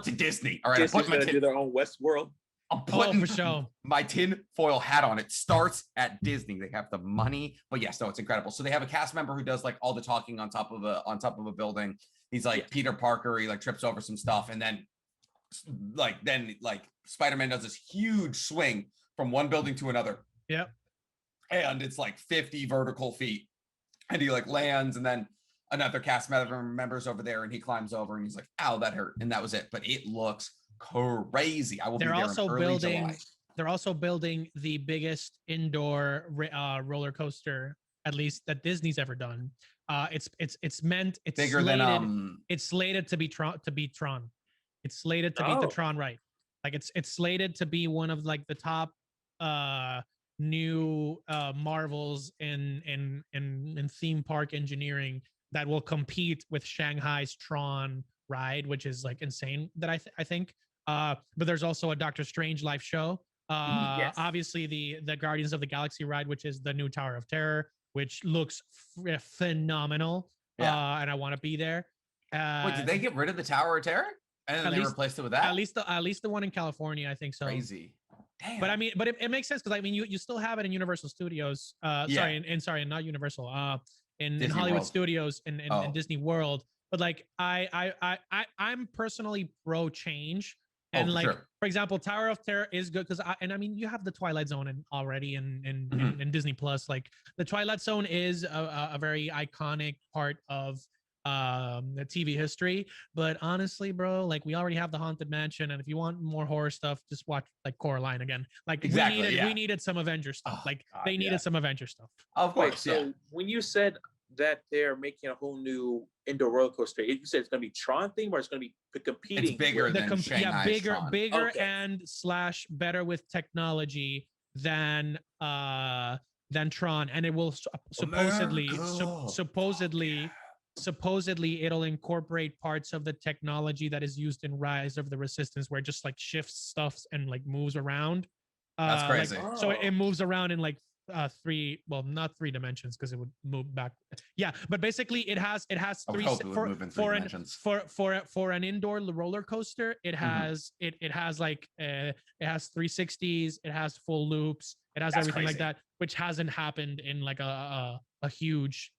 [SPEAKER 1] at Disney. All right,
[SPEAKER 3] Disney's gonna do their own Westworld.
[SPEAKER 1] I'm putting
[SPEAKER 2] for sure.
[SPEAKER 1] my tin foil hat on. It starts at Disney. They have the money, but yes, no, it's incredible. So they have a cast member who does like all the talking on top of a building. He's like Peter Parker. He like trips over some stuff, and then Spider-Man does this huge swing from one building to another.
[SPEAKER 2] Yep.
[SPEAKER 1] And it's like 50 vertical feet, and he like lands, and then another cast member remembers over there, and he climbs over, and he's like, "Ow, that hurt," and that was it. But it looks crazy. I will be there in early July.
[SPEAKER 2] They're also building the biggest indoor roller coaster, at least that Disney's ever done. It's
[SPEAKER 1] bigger than
[SPEAKER 2] It's slated to be Tron. It's slated to beat the Tron ride. Like it's slated to be one of like the top new marvels in theme park engineering that will compete with Shanghai's Tron ride, which is like insane. That I think. But there's also a Doctor Strange live show. Obviously the Guardians of the Galaxy ride, which is the new Tower of Terror, which looks phenomenal. And I want to be there.
[SPEAKER 1] Wait, did they get rid of the Tower of Terror? And then they replaced it with that? At
[SPEAKER 2] least the one in California, I think so.
[SPEAKER 1] Crazy. Damn.
[SPEAKER 2] But I mean, it makes sense because I mean you still have it in Universal Studios. Sorry, not Universal. In Hollywood World. Studios in Disney World. But like I'm personally pro change. And for example, Tower of Terror is good because I mean you have the Twilight Zone already in Disney Plus. Like the Twilight Zone is a very iconic part of the TV history. But honestly, bro, like we already have the Haunted Mansion, and if you want more horror stuff, just watch like Coraline again. Like we needed some Avengers stuff. They needed some Avengers stuff.
[SPEAKER 1] Of course.
[SPEAKER 3] So when you said that they're making a whole new indoor roller coaster, you said it's going to be Tron theme or it's going to be competing?
[SPEAKER 1] It's bigger than Shanghai's Tron.
[SPEAKER 2] Bigger and / better with technology than Tron, and it will supposedly it'll incorporate parts of the technology that is used in Rise of the Resistance, where it just like shifts stuff and like moves around.
[SPEAKER 1] That's crazy.
[SPEAKER 2] So it moves around in like not 3 dimensions because it would move back. Yeah, but basically it has three for an indoor roller coaster. It has it has like it has 360s, it has full loops, it has everything like that, which hasn't happened in like a huge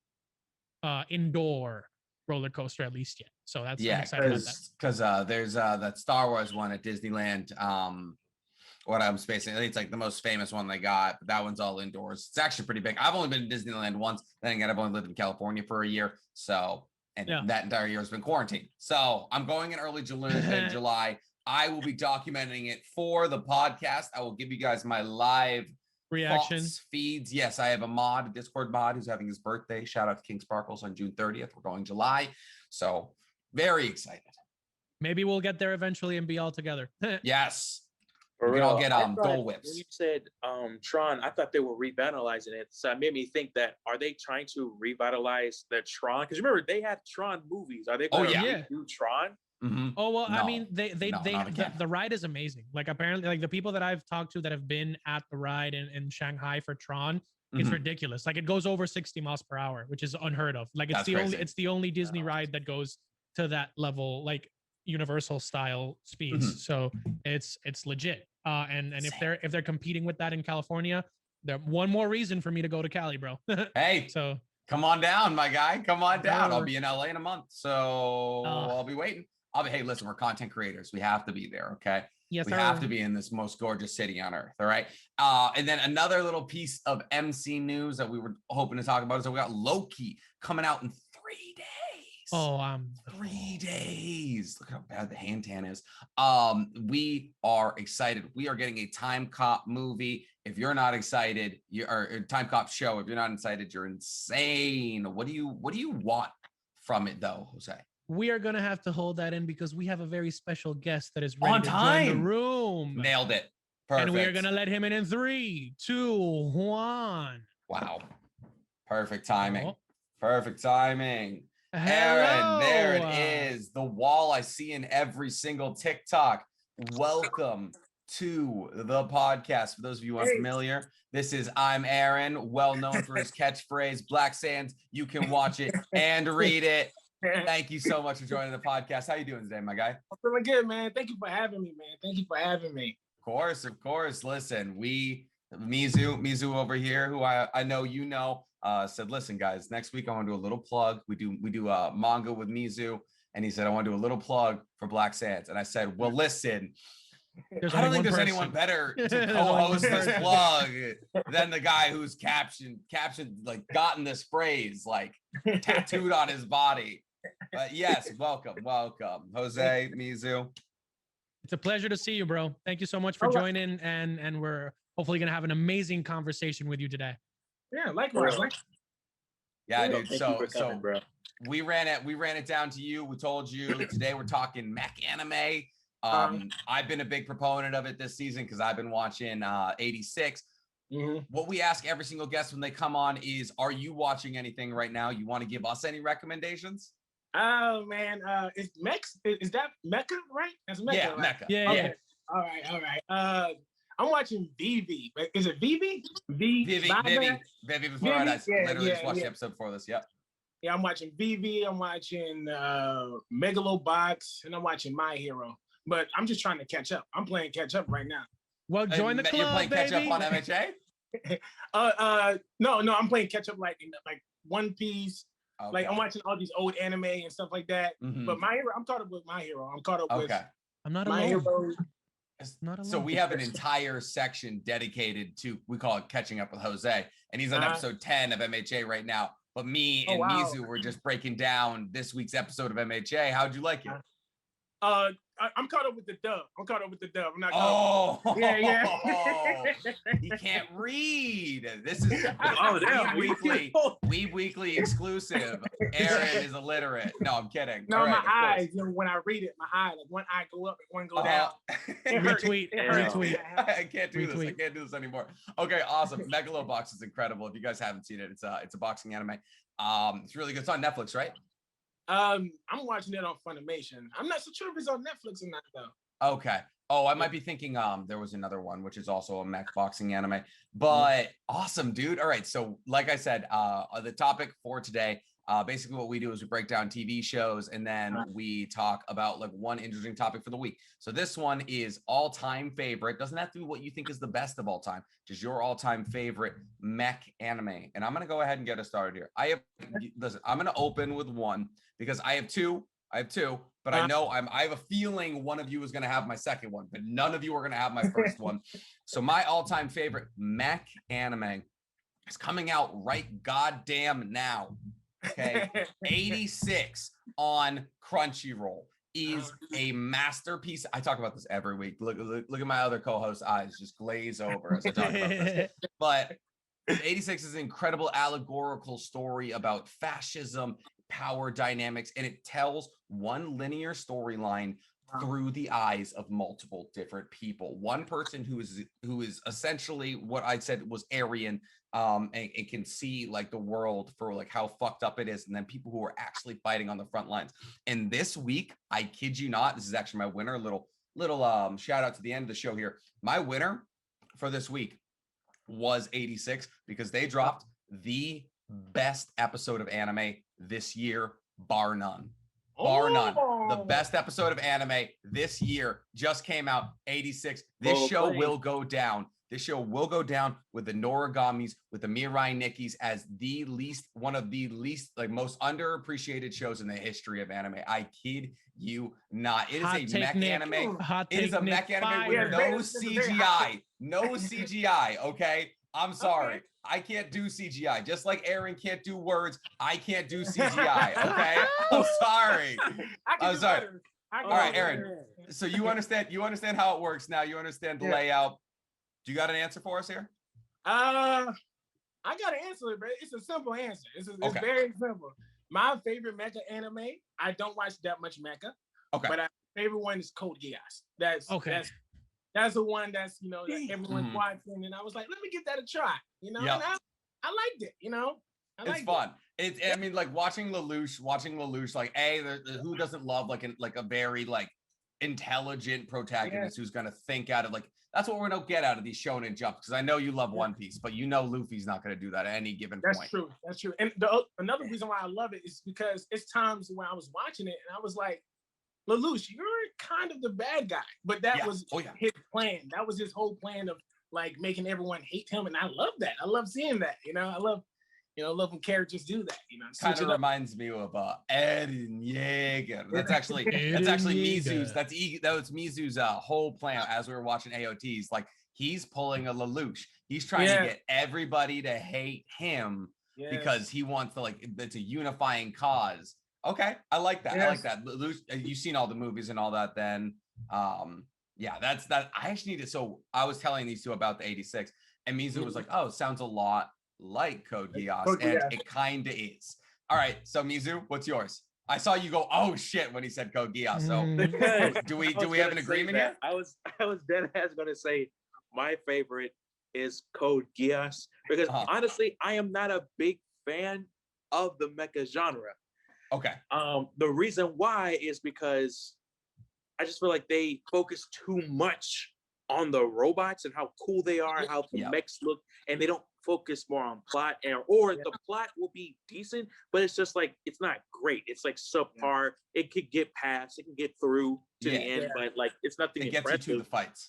[SPEAKER 2] indoor roller coaster at least yet. So that's I'm excited about that.
[SPEAKER 1] Because there's that Star Wars one at Disneyland. What I'm spacing, it's like the most famous one they got. But that one's all indoors. It's actually pretty big. I've only been to Disneyland once. Then again, I've only lived in California for a year, so that entire year has been quarantined. So I'm going in early July. I will be documenting it for the podcast. I will give you guys my live
[SPEAKER 2] reactions
[SPEAKER 1] feeds. Yes, I have a Discord mod who's having his birthday. Shout out to King Sparkles on June 30th. We're going July, so very excited.
[SPEAKER 2] Maybe we'll get there eventually and be all together.
[SPEAKER 1] Yes. We can all get Dole Whips.
[SPEAKER 3] When you said Tron, I thought they were revitalizing it. So it made me think that, are they trying to revitalize the Tron? Because remember, they had Tron movies. Are they going to do Tron?
[SPEAKER 2] Mm-hmm. Oh, well, no. I mean, the ride is amazing. Like, apparently, like the people that I've talked to that have been at the ride in Shanghai for Tron, it's ridiculous. Like, it goes over 60 miles per hour, which is unheard of. Like, it's the only Disney ride that goes to that level, like Universal style speeds. So it's legit. And if they're competing with that in California, they're one more reason for me to go to Cali, bro.
[SPEAKER 1] Hey, so come on down, my guy. Come on down. I'll be in LA in a month, so I'll be waiting. Hey, listen, we're content creators. We have to be there, okay?
[SPEAKER 2] Yes,
[SPEAKER 1] we have to be in this most gorgeous city on earth, all right? And then another little piece of MC news that we were hoping to talk about is that we got Loki coming out in 3 days.
[SPEAKER 2] Oh,
[SPEAKER 1] 3 days. Look how bad the hand tan is. We are excited. We are getting a Time Cop movie. If you're not excited, a Time Cop show. If you're not excited, you're insane. What do you want from it, though, Jose?
[SPEAKER 2] We are gonna have to hold that in because we have a very special guest that is ready to join the room.
[SPEAKER 1] Nailed it. Perfect.
[SPEAKER 2] And we are gonna let him in 3, 2, 1.
[SPEAKER 1] Wow. Perfect timing. Oh. Perfect timing.
[SPEAKER 2] Hello.
[SPEAKER 1] Aaron, there it is. The wall I see in every single TikTok. Welcome to the podcast. For those of you unfamiliar, this is I'm Aaron, well known for his catchphrase, Black Sands. You can watch it and read it. Thank you so much for joining the podcast. How you doing today, my guy?
[SPEAKER 4] I'm feeling good, man. Thank you for having me, man. Thank you for having me.
[SPEAKER 1] Of course. Listen, Mizu over here, who I know you know, said, listen, guys, next week I want to do a little plug. We do manga with Mizu, and he said, I want to do a little plug for Black Sands. And I said, well, listen, I don't think there's anyone better to co-host this plug than the guy who's captioned like gotten this phrase like tattooed on his body. But yes, welcome, Jose, Mizu.
[SPEAKER 2] It's a pleasure to see you, bro. Thank you so much for joining, and we're hopefully gonna have an amazing conversation with you today.
[SPEAKER 4] Yeah, likewise.
[SPEAKER 1] Yeah, dude. So bro. we ran it down to you. We told you today we're talking mech anime. I've been a big proponent of it this season because I've been watching 86. What we ask every single guest when they come on is, are you watching anything right now? You want to give us any recommendations?
[SPEAKER 4] Oh man, is that Mecca, right? That's Mecca.
[SPEAKER 1] Yeah,
[SPEAKER 4] right?
[SPEAKER 1] Mecca.
[SPEAKER 2] Yeah,
[SPEAKER 4] okay. Yeah. All right. I'm watching VV. Is it VV?
[SPEAKER 1] Vivi before I literally just watched the episode before this. Yep.
[SPEAKER 4] Yeah, I'm watching VV. I'm watching Megalobox, and I'm watching My Hero. But I'm just trying to catch up. I'm playing catch up right now.
[SPEAKER 2] Well, join the club,
[SPEAKER 1] You're playing catch up on
[SPEAKER 4] MHA? No, I'm playing catch up like One Piece.
[SPEAKER 1] Okay.
[SPEAKER 4] Like I'm watching all these old anime and stuff like that. But My Hero, I'm caught up with My Hero. I'm caught up with
[SPEAKER 2] I'm not
[SPEAKER 4] My
[SPEAKER 2] alone.
[SPEAKER 4] Hero.
[SPEAKER 2] Not alone.
[SPEAKER 1] So we have an entire section dedicated to, we call it catching up with Jose, and he's on episode 10 of MHA right now. But me and Mizu were just breaking down this week's episode of MHA. How'd you like it?
[SPEAKER 4] I'm caught up with the dub. I'm not
[SPEAKER 1] caught up.
[SPEAKER 4] Yeah.
[SPEAKER 1] He can't read. This is Weeb Weekly exclusive. Aaron is illiterate. No, I'm kidding.
[SPEAKER 4] No, my eyes. When I read it, my eye, like one eye go up and one go down.
[SPEAKER 2] Retweet.
[SPEAKER 1] I can't do this. I can't do this anymore. Okay, awesome. Megalobox is incredible. If you guys haven't seen it, it's a boxing anime. It's really good. It's on Netflix, right?
[SPEAKER 4] I'm watching it on Funimation. I'm not so sure if it's on Netflix or not, though.
[SPEAKER 1] Okay. Oh, I might be thinking there was another one which is also a mech boxing anime. But awesome, dude. All right. So like I said, the topic for today, basically what we do is we break down TV shows and then we talk about like one interesting topic for the week. So this one is all-time favorite. Doesn't have to be what you think is the best of all time, just your all-time favorite mech anime. And I'm gonna go ahead and get us started here. Listen, I'm gonna open with one because I have two, but I know I have a feeling one of you is going to have my second one, but none of you are going to have my first one. So my all-time favorite mech anime is coming out right goddamn now. Okay, 86 on Crunchyroll is a masterpiece. I talk about this every week. Look at my other co-host's eyes just glaze over as I talk about this. But 86 is an incredible allegorical story about fascism, power dynamics, and it tells one linear storyline through the eyes of multiple different people. One person who is essentially what I said was Aryan, and can see like the world for like how fucked up it is, and then people who are actually fighting on the front lines. And this week, I kid you not, this is actually my winner. Little shout out to the end of the show here. My winner for this week was 86 because they dropped the best episode of anime this year, bar none. Bar none. The best episode of anime this year just came out, 86. This show will go down. This show will go down with the Norigamis, with the Mirai Nikkis as one of the least, like most underappreciated shows in the history of anime. I kid you not. It is a mech anime. It is a mech anime with no CGI. No CGI, okay? I'm sorry. Okay. I can't do CGI. Just like Aaron can't do words, I can't do CGI, okay? I'm sorry. I'm sorry. All right, Aaron. So you understand how it works now. You understand the layout. Do you got an answer for us here?
[SPEAKER 4] I got an answer, but it's a simple answer. It's very simple. My favorite mecha anime, I don't watch that much mecha. Okay. But my favorite one is Code Geass. That's the one that's, that everyone's watching. And I was like, let me give that a try, and I liked it,
[SPEAKER 1] It's fun. I mean, like watching Lelouch, like, who doesn't love like a very like intelligent protagonist who's going to think out of like, that's what we're going to get out of these shonen jumps. Because I know you love One Piece, but Luffy's not going to do that at any given point.
[SPEAKER 4] That's true. And another reason why I love it is because it's times when I was watching it and I was like, Lelouch, you're kind of the bad guy, but that was his plan. That was his whole plan of like making everyone hate him, and I love that. I love seeing that. I love when characters do that.
[SPEAKER 1] Kind of reminds me of Eren Yeager. That's actually Mizu's. That was Mizu's whole plan as we were watching AOTs. Like he's pulling a Lelouch. He's trying to get everybody to hate him because he wants to it's a unifying cause. Okay, I like that. I like that. You've seen all the movies and all that then. That's that. I actually need to. So I was telling these two about the 86, and Mizu was like, oh, sounds a lot like Code Geass, and it kind of is. All right, so Mizu, what's yours? I saw you go, oh shit, when he said Code Geass. So do we have an agreement here?
[SPEAKER 3] I was dead ass gonna say my favorite is Code Geass because honestly, I am not a big fan of the mecha genre.
[SPEAKER 1] Okay.
[SPEAKER 3] The reason why is because I just feel like they focus too much on the robots and how cool they are, how the mechs look, and they don't focus more on plot. Or the plot will be decent, but it's just like it's not great. It's like subpar. It could get past, it can get through to the end, but like it's nothing impressive.
[SPEAKER 1] Gets you to the fights.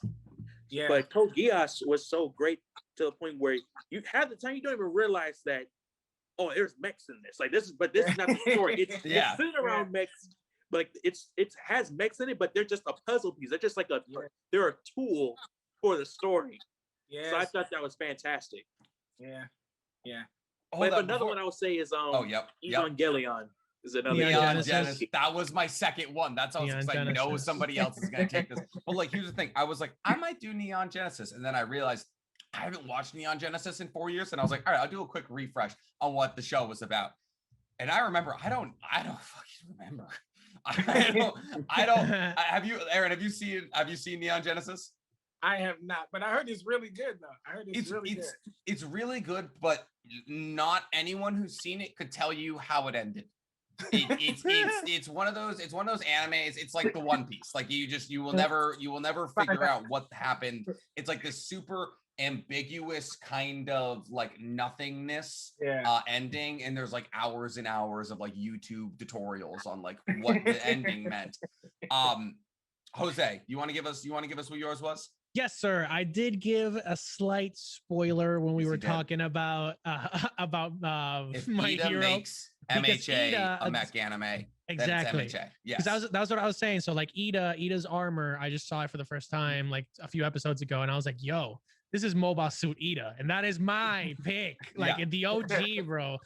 [SPEAKER 3] Yeah. But Code Geass was so great to the point where you have the time you don't even realize that. Oh, there's mechs in this. Like this is not the story. It's centered around mechs, but it has mechs in it, but they're just a puzzle piece. They're just like they're a tool for the story. Yeah. So I thought that was fantastic.
[SPEAKER 4] Yeah. Yeah.
[SPEAKER 3] But another one I would say is Evangelion. Is another
[SPEAKER 1] Neon Genesis. That was my second one. That's how I was like, I know somebody else is gonna take this. But like, here's the thing. I was like, I might do Neon Genesis, and then I realized I haven't watched Neon Genesis in 4 years, and I was like, all right, I'll do a quick refresh on what the show was about. And I remember, I don't fucking remember. I don't. Have you, Aaron? Have you seen Neon Genesis?
[SPEAKER 4] I have not, but I heard it's really good though. I heard it's really good.
[SPEAKER 1] It's really good, but not anyone who's seen it could tell you how it ended. It's one of those animes. It's like the One Piece. Like you will never figure out what happened. It's like this super ambiguous kind of like nothingness ending, and there's like hours and hours of like YouTube tutorials on like what the ending meant. Jose, you want to give us what yours was?
[SPEAKER 2] Yes, sir. I did give a slight spoiler when we were talking about My
[SPEAKER 1] Ida
[SPEAKER 2] Hero.
[SPEAKER 1] Makes MHA a mech anime.
[SPEAKER 2] Exactly.
[SPEAKER 1] MHA. Yes.
[SPEAKER 2] Because that was what I was saying. So like Ida's armor, I just saw it for the first time like a few episodes ago, and I was like, yo, this is Mobile Suit Ida, and that is my pick. Like the OG, bro.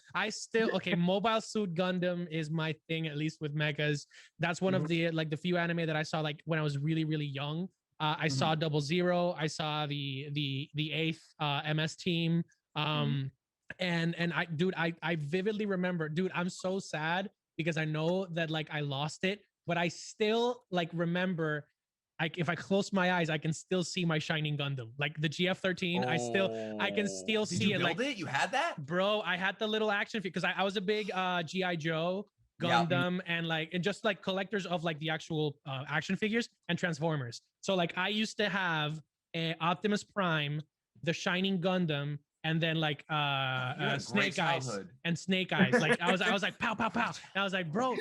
[SPEAKER 2] Mobile Suit Gundam is my thing, at least with mechas. That's one of the like the few anime that I saw like when I was really, really young. I saw 00. I saw the 8th MS team. And I vividly remember, dude, I'm so sad because I know that like I lost it, but I still like remember, like if I close my eyes, I can still see my Shining Gundam, like the GF13. I can still see it.
[SPEAKER 1] Did you build it? You had that,
[SPEAKER 2] bro? I had the little action figure because I was a big GI Joe Gundam and just like collectors of like the actual action figures and Transformers. So like I used to have a Optimus Prime, the Shining Gundam, and then like Snake Eyes and Snake Eyes. Like I was like pow pow pow. And I was like, bro,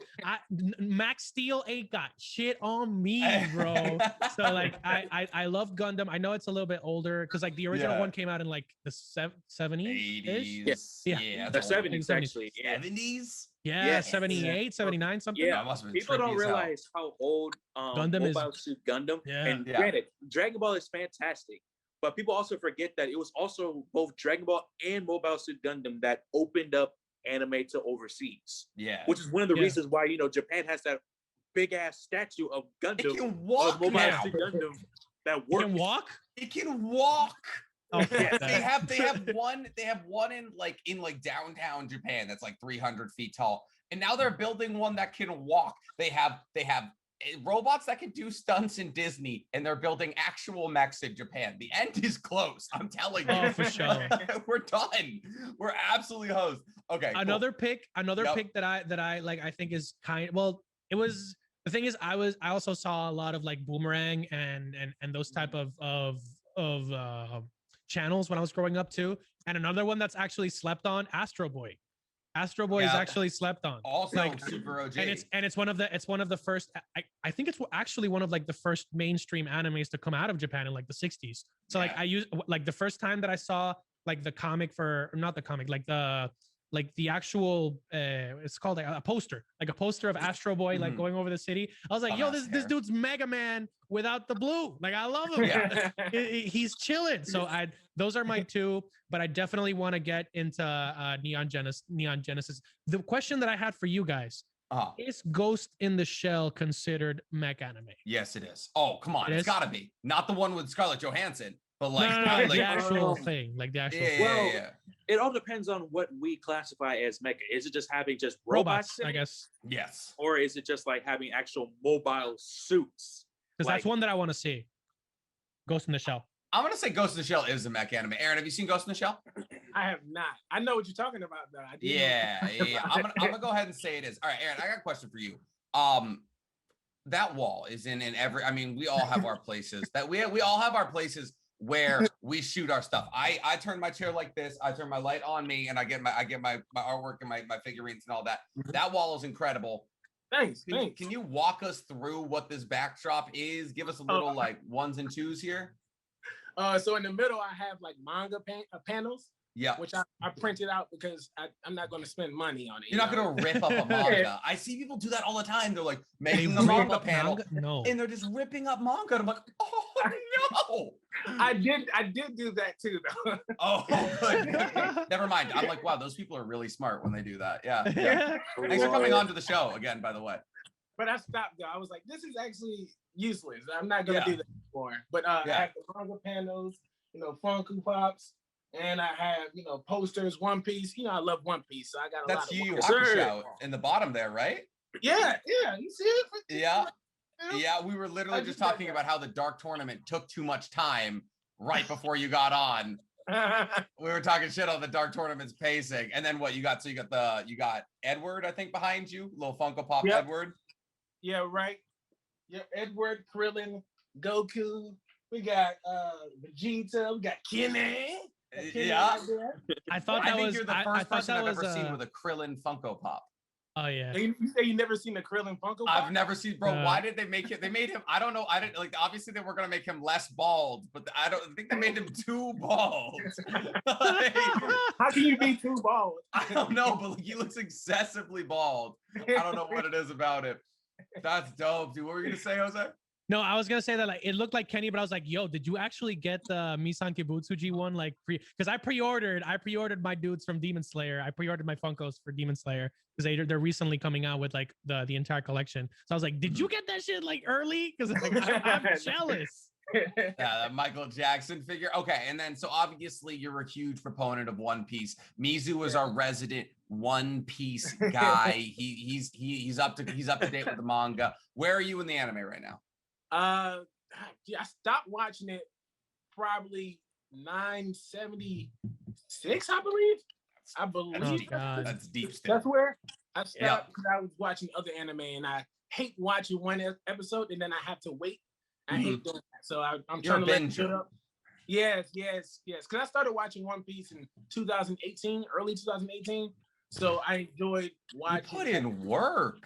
[SPEAKER 2] Max Steel ain't got shit on me, bro. So like I love Gundam. I know it's a little bit older because like the original one came out in like the 70s.
[SPEAKER 1] 80s.
[SPEAKER 3] Yeah. The 70s actually.
[SPEAKER 1] 70s.
[SPEAKER 2] Yeah, 78, 79, something.
[SPEAKER 3] Yeah, people don't realize how old Mobile Suit Gundam. And granted, Dragon Ball is fantastic, but people also forget that it was also both Dragon Ball and Mobile Suit Gundam that opened up anime to overseas.
[SPEAKER 1] Yeah,
[SPEAKER 3] which is one of the reasons why Japan has that big ass statue of Gundam.
[SPEAKER 1] It can walk
[SPEAKER 3] Mobile Suit Gundam that works.
[SPEAKER 2] It can walk.
[SPEAKER 1] It can walk.
[SPEAKER 2] Okay.
[SPEAKER 1] They have one in downtown Japan that's like 300 feet tall, and now they're building one that can walk. They have robots that can do stunts in Disney, and they're building actual mechs in Japan. The end is close. I'm telling you.
[SPEAKER 2] Oh, for sure.
[SPEAKER 1] We're done. We're absolutely hosed. Okay.
[SPEAKER 2] Another pick that I like. I think is it was. The thing is, I also saw a lot of like Boomerang and those type of channels when I was growing up too. And another one that's actually slept on, Astro Boy. Astro Boy is actually slept on.
[SPEAKER 1] Also like, super OG.
[SPEAKER 2] And it's one of the first. I think it's actually one of like the first mainstream animes to come out of Japan in like the 60s. So like I used like the first time that I saw like the comic like the actual it's called a poster of Astro Boy like going over the city. I was like, yo, this dude's Mega Man without the blue. Like I love him. He's chilling. So those are my two, but I definitely want to get into Neon Genesis. The question that I had for you guys, is Ghost in the Shell considered mech anime?
[SPEAKER 1] Yes, it is. Oh, come on. It's gotta be. Not the one with Scarlett Johansson. But like,
[SPEAKER 2] like the actual thing, like the actual.
[SPEAKER 3] It all depends on what we classify as mecha. Is it just having just robots
[SPEAKER 2] I guess.
[SPEAKER 1] Yes.
[SPEAKER 3] Or is it just like having actual mobile suits?
[SPEAKER 2] Because that's one that I want to see. Ghost in the Shell.
[SPEAKER 1] I'm gonna say Ghost in the Shell is a mech anime. Aaron, have you seen Ghost in the Shell?
[SPEAKER 4] I have not. I know what you're talking about, though.
[SPEAKER 1] I'm gonna go ahead and say it is. All right, Aaron, I got a question for you. That wall is in every. I mean, we all have our places that we all have our places where we shoot our stuff. I turn my chair like this. I turn my light on me, and I get my artwork and my figurines and all that. That wall is incredible.
[SPEAKER 4] Thanks.
[SPEAKER 1] Can you walk us through what this backdrop is? Give us a little like ones and twos here.
[SPEAKER 4] So in the middle, I have like manga panels.
[SPEAKER 1] Yeah,
[SPEAKER 4] which I printed out because I'm not going to spend money on it.
[SPEAKER 1] You're not going to rip up a manga. I see people do that all the time. They're like making a manga panel, and they're just ripping up manga. And I'm like, oh no!
[SPEAKER 4] I did do that too, though.
[SPEAKER 1] Oh, good. Never mind. I'm like, wow, those people are really smart when they do that. Yeah. Thanks for coming on to the show again, by the way.
[SPEAKER 4] But I stopped though. I was like, this is actually useless. I'm not going to do that anymore. But I have the manga panels, Funko Pops. And I have, posters, One Piece. I love One Piece, so I got a lot of
[SPEAKER 1] Yu Yu Hakusho in the bottom there, right?
[SPEAKER 4] Yeah. You see it?
[SPEAKER 1] Yeah. We were literally just talking about how the Dark Tournament took too much time right before you got on. We were talking shit on the Dark Tournament's pacing, and then what you got? So you got Edward, I think, behind you, little Funko Pop Edward.
[SPEAKER 4] Yeah, right. Yeah, Edward, Krillin, Goku. We got Vegeta. We got Kenny.
[SPEAKER 1] Yeah,
[SPEAKER 2] I thought
[SPEAKER 1] I think you're the first person I've ever seen with a Krillin Funko Pop.
[SPEAKER 2] Oh yeah.
[SPEAKER 4] You say you never seen a Krillin Funko Pop?
[SPEAKER 1] I've never seen, bro. Why did they make it? They made him. I don't know. I didn't like. Obviously, they were gonna make him less bald, but I think they made him too bald. Like,
[SPEAKER 4] how can you be too bald?
[SPEAKER 1] I don't know, but like, he looks excessively bald. I don't know what it is about it. That's dope, dude. What were you gonna say, Jose?
[SPEAKER 2] No, I was gonna say that like it looked like Kenny, but I was like, yo, did you actually get the Misan Kibutsuji one? Like because I pre-ordered my dudes from Demon Slayer. I pre-ordered my Funkos for Demon Slayer because they're recently coming out with like the entire collection. So I was like, did you get that shit like early? Because like, I'm jealous.
[SPEAKER 1] Yeah, that Michael Jackson figure. Okay, and then so obviously you're a huge proponent of One Piece. Mizu is our resident One Piece guy. He's up to date with the manga. Where are you in the anime right now?
[SPEAKER 4] I stopped watching it probably 976, I believe.
[SPEAKER 2] Oh, God.
[SPEAKER 1] That's deep.
[SPEAKER 4] That's where I stopped because I was watching other anime, and I hate watching one episode and then I have to wait. I hate doing that, so I'm trying to let it shut up. Yes. Because I started watching One Piece in 2018, early 2018. So I enjoyed watching.
[SPEAKER 1] You put in work.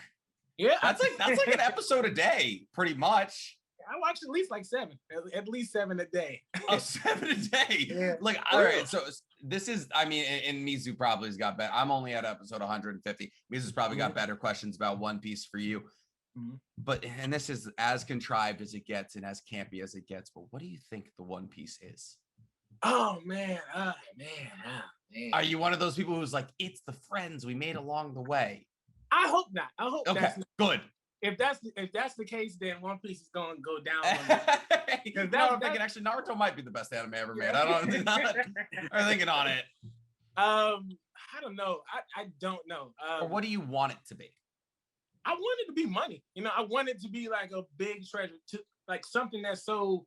[SPEAKER 4] Yeah,
[SPEAKER 1] that's like an episode a day, pretty much.
[SPEAKER 4] I watch at least like at least 7 a day.
[SPEAKER 1] Oh, 7 a day. Yeah. Like, all right. So this is, I mean, and Mizu probably has got better. I'm only at episode 150. Mizu's probably got better questions about One Piece for you. But, and this is as contrived as it gets and as campy as it gets. But what do you think the One Piece is?
[SPEAKER 4] Oh, man. Man.
[SPEAKER 1] Are you one of those people who's like, it's the friends we made along the way?
[SPEAKER 4] I hope not. I hope
[SPEAKER 1] okay, good.
[SPEAKER 4] If that's the case, then One Piece is going to go down.
[SPEAKER 1] Because now I'm thinking actually Naruto might be the best anime ever made. I don't know. I'm thinking on it.
[SPEAKER 4] I don't know. I don't know.
[SPEAKER 1] Or what do you want it to be?
[SPEAKER 4] I want it to be money. You know, I want it to be like a big treasure, to like something that's so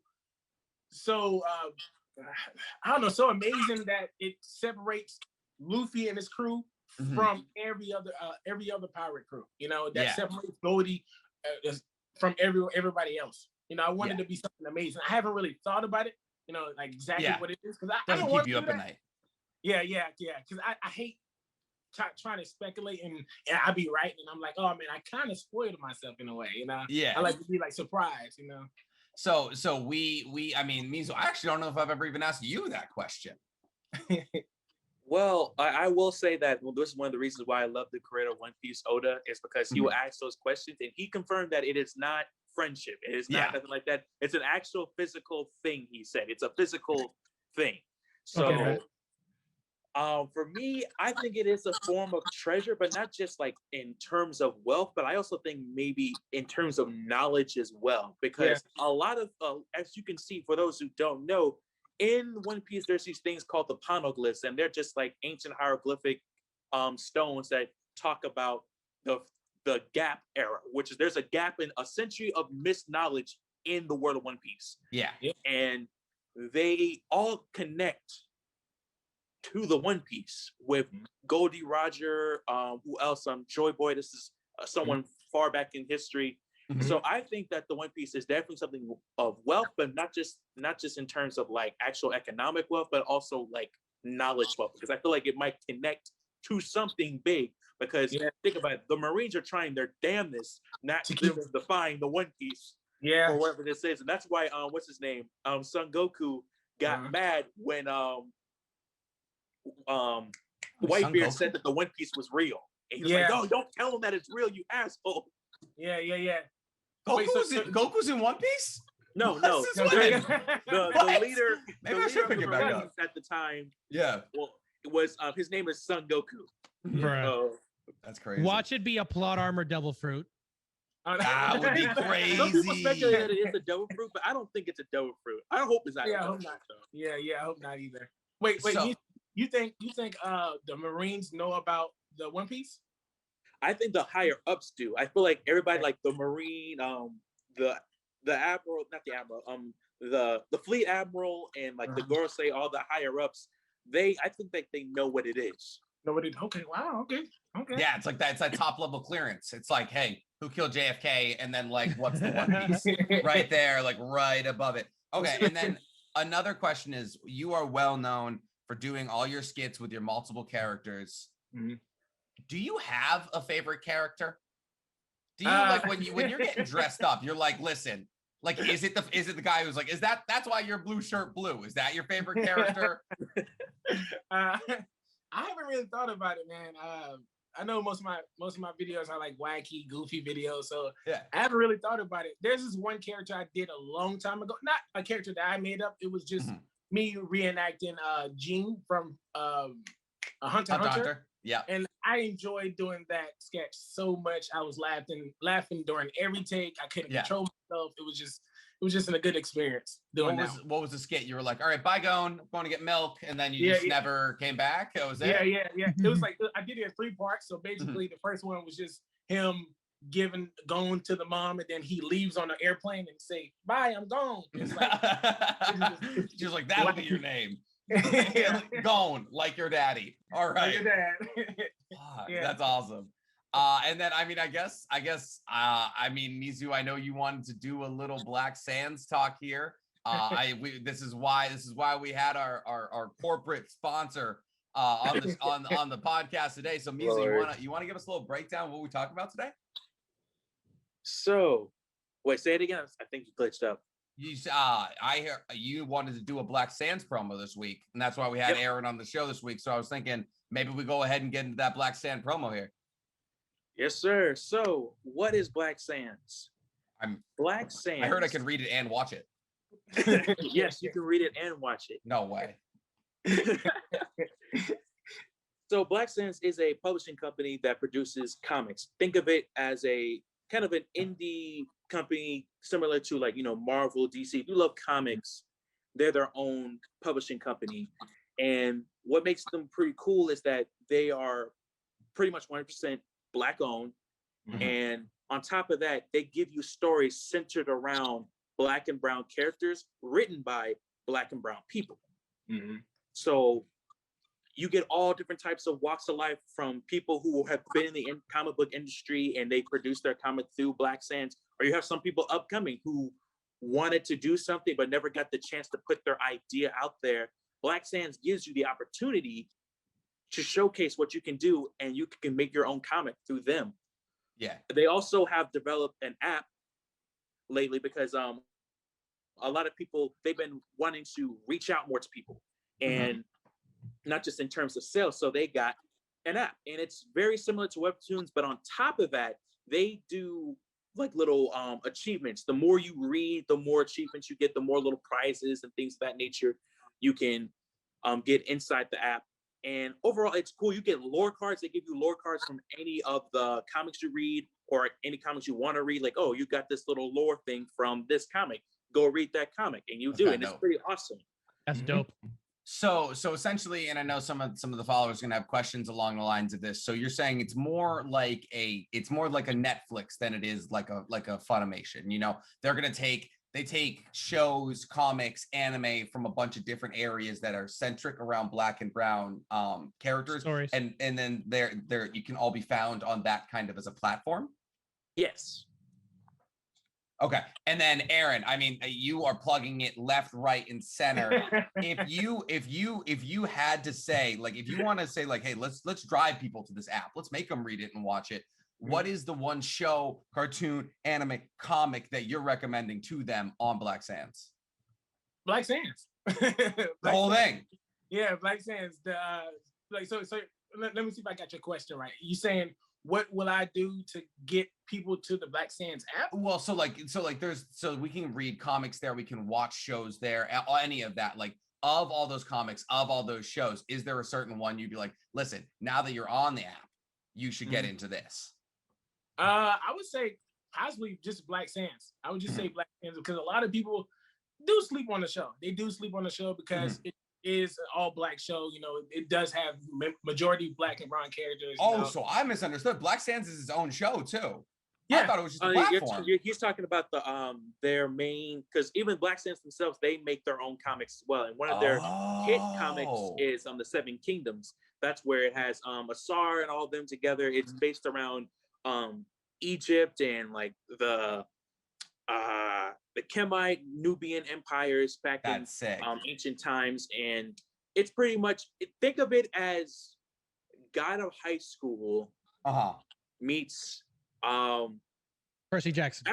[SPEAKER 4] I don't know, so amazing that it separates Luffy and his crew from every other pirate crew, you know, that separates Goldie from everybody else. You know, I wanted to be something amazing. I haven't really thought about it, you know, like exactly what it is, because I don't
[SPEAKER 1] keep you up at night.
[SPEAKER 4] Yeah, because I hate trying to speculate and I be right, and I'm like, oh man, I kind of spoiled myself in a way, you know.
[SPEAKER 1] Yeah,
[SPEAKER 4] I like to be like surprised, you know.
[SPEAKER 1] So I mean, Mizu, I actually don't know if I've ever even asked you that question.
[SPEAKER 3] Well, I will say that this is one of the reasons why I love the creator of One Piece, Oda, is because he will ask those questions and he confirmed that it is not friendship. It is not nothing like that. It's an actual physical thing, he said. It's a physical thing. So for me, I think it is a form of treasure, but not just like in terms of wealth, but I also think maybe in terms of knowledge as well. Because a lot of, as you can see, for those who don't know, in One Piece, there's these things called the poneglyphs, and they're just like ancient hieroglyphic stones that talk about the gap era, which is there's a gap in a century of missed knowledge in the world of One Piece.
[SPEAKER 1] Yeah.
[SPEAKER 3] And they all connect to the One Piece with Goldie Roger, who else? Joy Boy. This is someone far back in history. So I think that the One Piece is definitely something of wealth, but not just in terms of like actual economic wealth, but also like knowledge wealth, because I feel like it might connect to something big. Because think about it, the Marines are trying their damnness not to define the One Piece, or whatever this is, and that's why what's his name, Son Goku got mad when Whitebeard said that the One Piece was real, and he was like, "No, don't tell him that it's real, you asshole."
[SPEAKER 4] Yeah.
[SPEAKER 1] Goku's in One Piece?
[SPEAKER 3] No. The leader,
[SPEAKER 1] maybe I should pick it back up.
[SPEAKER 3] At the time,
[SPEAKER 1] well,
[SPEAKER 3] it was his name is Son Goku.
[SPEAKER 2] Bro,
[SPEAKER 1] that's crazy.
[SPEAKER 2] Watch it be a plot armor devil fruit.
[SPEAKER 1] That would be crazy.
[SPEAKER 3] Some people speculate that it is a devil fruit, but I don't think it's a devil fruit. I hope it's not.
[SPEAKER 4] I hope not. I hope not either. Wait. So, you think the Marines know about the One Piece?
[SPEAKER 3] I think the higher ups do. I feel like everybody, like the Marine, the admiral, not the admiral, the fleet admiral and like the Gorosei, all the higher ups, I think that they know what it is.
[SPEAKER 4] Okay, wow, okay.
[SPEAKER 1] Yeah, it's like that. It's that top level clearance. It's like, hey, who killed JFK? And then like, what's the One Piece right there, like right above it. Okay, and then another question is, you are well known for doing all your skits with your multiple characters.
[SPEAKER 4] Mm-hmm.
[SPEAKER 1] Do you have a favorite character? Do you like when you're getting dressed up, you're like, listen, like, is it the guy who's like, that's why your blue shirt blue? Is that your favorite character?
[SPEAKER 4] I haven't really thought about it, man. I know most of my videos are like wacky, goofy videos, so
[SPEAKER 1] yeah.
[SPEAKER 4] I haven't really thought about it. There's this one character I did a long time ago, not a character that I made up. It was just me reenacting Jean from Hunter x Hunter.
[SPEAKER 1] Yeah,
[SPEAKER 4] and I enjoyed doing that sketch so much. I was laughing during every take. I couldn't control myself. It was just a good experience doing that.
[SPEAKER 1] What was the skit? You were like, all right, bye, I'm going to get milk, and then you just never came back. That was it.
[SPEAKER 4] Yeah. It was like, I did it in 3 parts. So basically, the first one was just him going to the mom, and then he leaves on the airplane and say, "Bye, I'm gone." It's like,
[SPEAKER 1] just like, that'll be your name. Gone, like your daddy. All right.
[SPEAKER 4] Like your dad.
[SPEAKER 1] That's awesome. And then I guess Mizu, I know you wanted to do a little Black Sands talk here. This is why we had our corporate sponsor on the podcast today. So Mizu, you want to give us a little breakdown of what we talked about today?
[SPEAKER 3] So, wait, say it again. I think you glitched up.
[SPEAKER 1] I hear you wanted to do a Black Sands promo this week, and that's why we had Aaron on the show this week. So I was thinking maybe we go ahead and get into that Black Sand promo here.
[SPEAKER 3] Yes, sir. So, what is Black Sands? Black Sands.
[SPEAKER 1] I heard I could read it and watch it.
[SPEAKER 3] Yes, you can read it and watch it.
[SPEAKER 1] No way.
[SPEAKER 3] So, Black Sands is a publishing company that produces comics. Think of it as a kind of an indie company similar to like, Marvel, DC. If you love comics, they're their own publishing company. And what makes them pretty cool is that they are pretty much 100% Black owned. And on top of that, they give you stories centered around Black and brown characters written by Black and brown people. So you get all different types of walks of life, from people who have been in the comic book industry and they produce their comic through Black Sands, or you have some people upcoming who wanted to do something but never got the chance to put their idea out there. Black Sands gives you the opportunity to showcase what you can do, and you can make your own comic through them.
[SPEAKER 1] Yeah.
[SPEAKER 3] They also have developed an app lately because a lot of people, they've been wanting to reach out more to people, and not just in terms of sales. So they got an app, and it's very similar to Webtoons, but on top of that, they do like little achievements. The more you read, the more achievements you get, the more little prizes and things of that nature you can get inside the app. And overall, it's cool. You get lore cards. They give you lore cards from any of the comics you read, or any comics you want to read. Like, oh, you got this little lore thing from this comic. Go read that comic, and you do, and it's pretty awesome.
[SPEAKER 2] That's dope.
[SPEAKER 1] So essentially, and I know some of the followers are gonna have questions along the lines of this. So you're saying it's more like a Netflix than it is like a Funimation. They're gonna take shows, comics, anime from a bunch of different areas that are centric around Black and brown characters,
[SPEAKER 2] stories,
[SPEAKER 1] and then they're you can all be found on that kind of as a platform.
[SPEAKER 3] Yes.
[SPEAKER 1] Okay. And then Aaron, you are plugging it left, right, and center. if you had to say, like, if you want to say like, hey, let's drive people to this app, let's make them read it and watch it. What is the one show, cartoon, anime, comic that you're recommending to them on Black Sands?
[SPEAKER 4] Black Sands.
[SPEAKER 1] The whole thing.
[SPEAKER 4] Yeah, Black Sands. So let me see if I got your question right. You saying, what will I do to get people to the Black Sands app?
[SPEAKER 1] Well, so we can read comics there, we can watch shows there, any of that. Like, of all those comics, of all those shows, is there a certain one you'd be like, listen, now that you're on the app, you should get into this?
[SPEAKER 4] I would say possibly just Black Sands. I would just say Black Sands, because a lot of people do sleep on the show. They do sleep on the show because it is an all Black show. It does have majority Black and brown characters.
[SPEAKER 1] So I misunderstood. Black Sands is its own show too. I thought it was just a platform.
[SPEAKER 3] He's talking about the their main, because even Black Sands themselves, they make their own comics as well. And one of their hit comics is the Seven Kingdoms. That's where it has Asar and all of them together. It's based around Egypt and like the Kemite, Nubian empires back in ancient times. And it's pretty much, think of it as God of High School meets
[SPEAKER 2] Percy Jackson.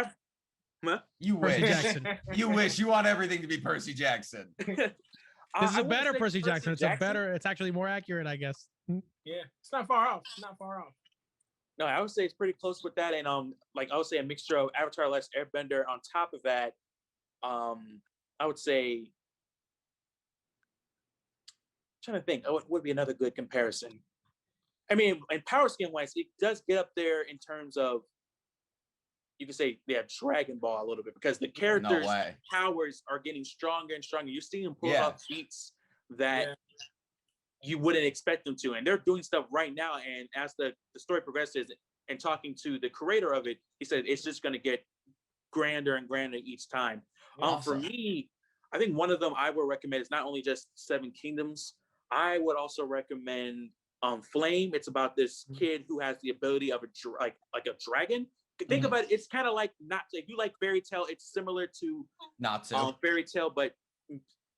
[SPEAKER 1] You wish. Jackson. You wish. You want everything to be Percy Jackson.
[SPEAKER 2] This is a better Percy Jackson. It's actually more accurate, I guess.
[SPEAKER 4] Yeah, it's not far off. It's not far off.
[SPEAKER 3] No, I would say it's pretty close with that. And like I would say a mixture of Avatar: Last Airbender. On top of that, I would say, I'm trying to think, what would be another good comparison? I mean, and power skin wise, it does get up there in terms of, you could say, Dragon Ball a little bit, because the characters' powers are getting stronger and stronger. You see them pull out feats that you wouldn't expect them to, and they're doing stuff right now. And as the story progresses, and talking to the creator of it, he said it's just going to get grander and grander each time. For me, I think one of them I would recommend is not only just Seven Kingdoms. I would also recommend Flame. It's about this kid who has the ability of like a dragon. Think about it. It's kind of like, not if you like fairy tale, it's similar to fairy tale, but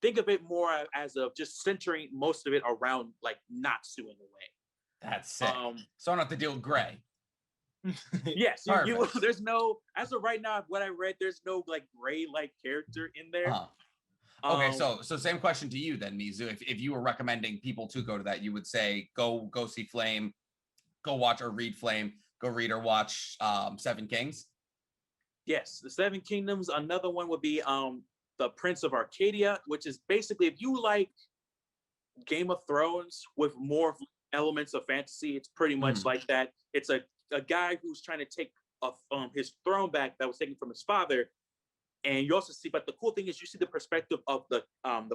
[SPEAKER 3] think of it more as of just centering most of it around like Natsu in a way.
[SPEAKER 1] That's sick. So I don't have to deal with Gray.
[SPEAKER 3] Yes, there's no, as of right now, what I read, there's no like Gray like character in there.
[SPEAKER 1] Okay, so same question to you then, Mizu. If you were recommending people to go to that, you would say go see Flame, go watch or read Flame, go read or watch Seven Kings.
[SPEAKER 3] Yes, the Seven Kingdoms. Another one would be the Prince of Arcadia, which is basically, if you like Game of Thrones with more elements of fantasy, it's pretty much like that. It's a guy who's trying to take his throne back that was taken from his father. And you also see, but the cool thing is you see the perspective of the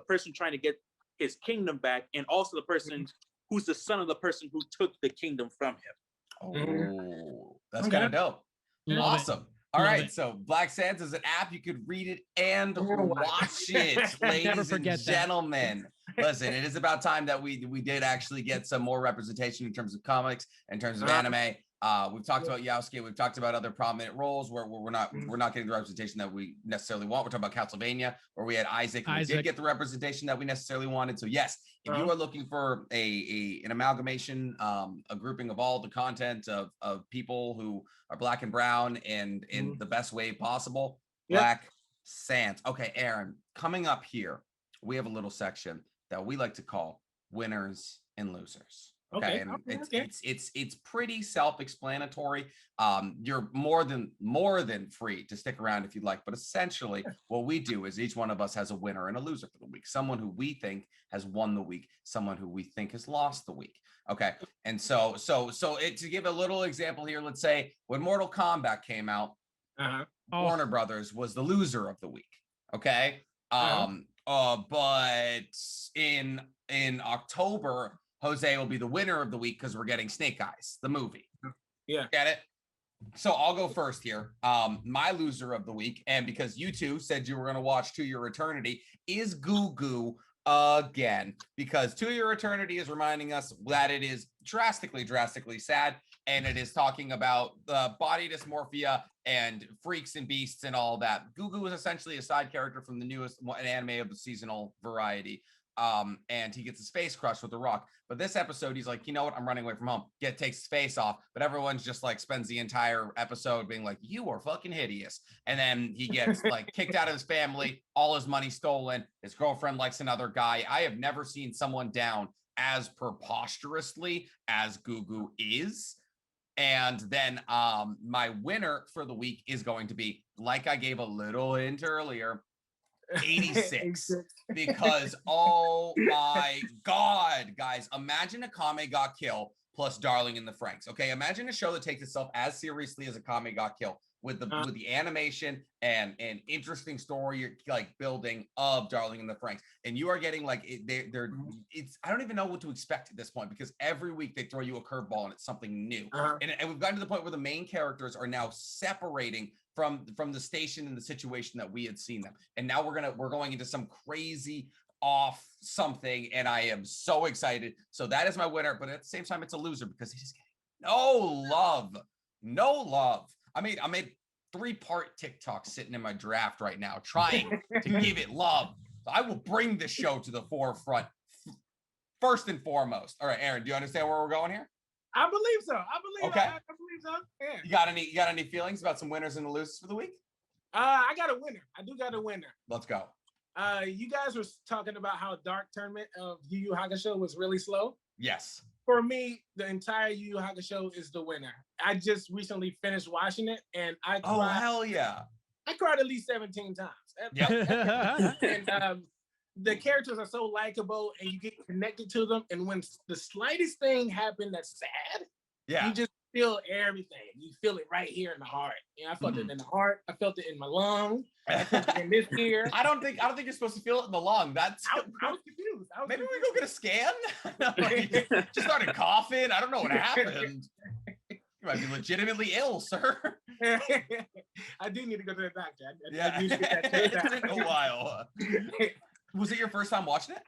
[SPEAKER 3] person trying to get his kingdom back, and also the person who's the son of the person who took the kingdom from him.
[SPEAKER 1] Oh, that's kind of dope. Awesome. All right, so Black Sands is an app. You could read it and watch it, ladies and gentlemen. Listen, it is about time that we did actually get some more representation in terms of comics, in terms of anime. We've talked about Yasuke. We've talked about other prominent roles where we're not getting the representation that we necessarily want. We're talking about Castlevania, where we had Isaac. We did get the representation that we necessarily wanted. So yes, if you are looking for an amalgamation, a grouping of all the content of people who are Black and brown and in the best way possible, Black Sands. Okay, Aaron, coming up here, we have a little section that we like to call winners and losers. Okay, and it's pretty self-explanatory. You're more than free to stick around if you'd like, but essentially what we do is each one of us has a winner and a loser for the week. Someone who we think has won the week, someone who we think has lost the week. Okay, and so to give a little example here, let's say when Mortal Kombat came out, Warner Brothers was the loser of the week. Okay, but in October, Jose will be the winner of the week because we're getting Snake Eyes, the movie.
[SPEAKER 4] Yeah.
[SPEAKER 1] Get it? So I'll go first here. My loser of the week, and because you two said you were going to watch To Your Eternity, is Goo Goo again. Because To Your Eternity is reminding us that it is drastically sad, and it is talking about body dysmorphia and freaks and beasts and all that. Goo Goo is essentially a side character from the newest anime of the seasonal variety. And he gets his face crushed with a rock. But this episode, he's like, you know what? I'm running away from home. Takes his face off. But everyone's just like spends the entire episode being like, you are fucking hideous. And then he gets like kicked out of his family, all his money stolen. His girlfriend likes another guy. I have never seen someone down as preposterously as Goo Goo is. And then my winner for the week is going to be, like I gave a little hint earlier, 86. Because oh my god, guys, imagine Akame ga Kill plus Darling in the Franxx. Okay, imagine a show that takes itself as seriously as Akame ga Kill with the animation and an interesting story like building of Darling in the Franxx, and you are getting like it's I don't even know what to expect at this point because every week they throw you a curveball and it's something new, and we've gotten to the point where the main characters are now separating from the station and the situation that we had seen them, and now we're going into some crazy off something, and I am so excited. So that is my winner, but at the same time it's a loser because he's just getting no love. I made 3-part TikTok sitting in my draft right now trying to give it love. So I will bring this show to the forefront first and foremost. All right, Aaron, do you understand where we're going here?
[SPEAKER 4] I believe so. I believe so. Yeah.
[SPEAKER 1] You got any feelings about some winners and losers for the week?
[SPEAKER 4] I got a winner. I do got a winner.
[SPEAKER 1] Let's go.
[SPEAKER 4] You guys were talking about how Dark Tournament of Yu Yu Hakusho was really slow.
[SPEAKER 1] Yes.
[SPEAKER 4] For me, the entire Yu Yu Hakusho is the winner. I just recently finished watching it, and I cried.
[SPEAKER 1] Oh, hell yeah.
[SPEAKER 4] I cried at least 17 times.
[SPEAKER 1] Yeah.
[SPEAKER 4] And the characters are so likable, and you get connected to them. And when the slightest thing happened that's sad, you just feel everything. You feel it right here in the heart. You know, I felt it in the heart. I felt it in my lung. I felt it in this ear.
[SPEAKER 1] I don't think you're supposed to feel it in the lung. That's
[SPEAKER 4] I was confused.
[SPEAKER 1] Maybe we go get a scan. No, just started coughing. I don't know what happened. You might be legitimately ill, sir.
[SPEAKER 4] I do need to go to the doctor.
[SPEAKER 1] I need to get that checked out. It's been a while. Was it your first time watching it?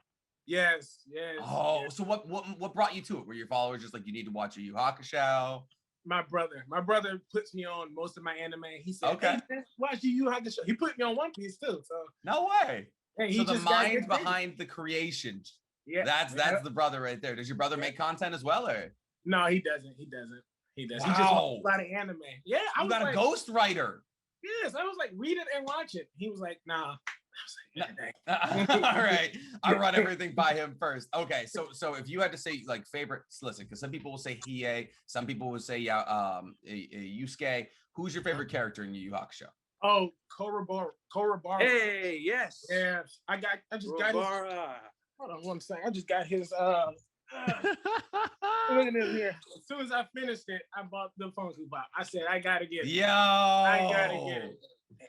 [SPEAKER 4] Yes.
[SPEAKER 1] Oh,
[SPEAKER 4] yes.
[SPEAKER 1] so what brought you to it? Were your followers just like, you need to watch a Yu Hakusho?
[SPEAKER 4] My brother puts me on most of my anime. He said,
[SPEAKER 1] okay,
[SPEAKER 4] hey, watch Yu Yu Hakusho. He put me on One Piece too. So
[SPEAKER 1] no way. Hey, so the mind behind the creation. Yeah, that's the brother right there. Does your brother make content as well, or?
[SPEAKER 4] No, he doesn't. He does.
[SPEAKER 1] Wow.
[SPEAKER 4] He just watches a lot of anime. Yeah,
[SPEAKER 1] you got a ghost writer.
[SPEAKER 4] Yes, I was like, read it and watch it. He was like, nah.
[SPEAKER 1] All right, I run everything by him first. Okay, so if you had to say like favorites, listen, because some people will say Hiei, some people will say Yusuke. Who's your favorite character in Yu Yu Hakusho?
[SPEAKER 4] Oh, Korobara.
[SPEAKER 3] Hey, yes.
[SPEAKER 4] Yeah, I just got his. Hold on one second. I just got his. Look at this here. As soon as I finished it, I bought the Funko Pop. I said, I gotta get it.
[SPEAKER 1] Yo,
[SPEAKER 4] I gotta get it.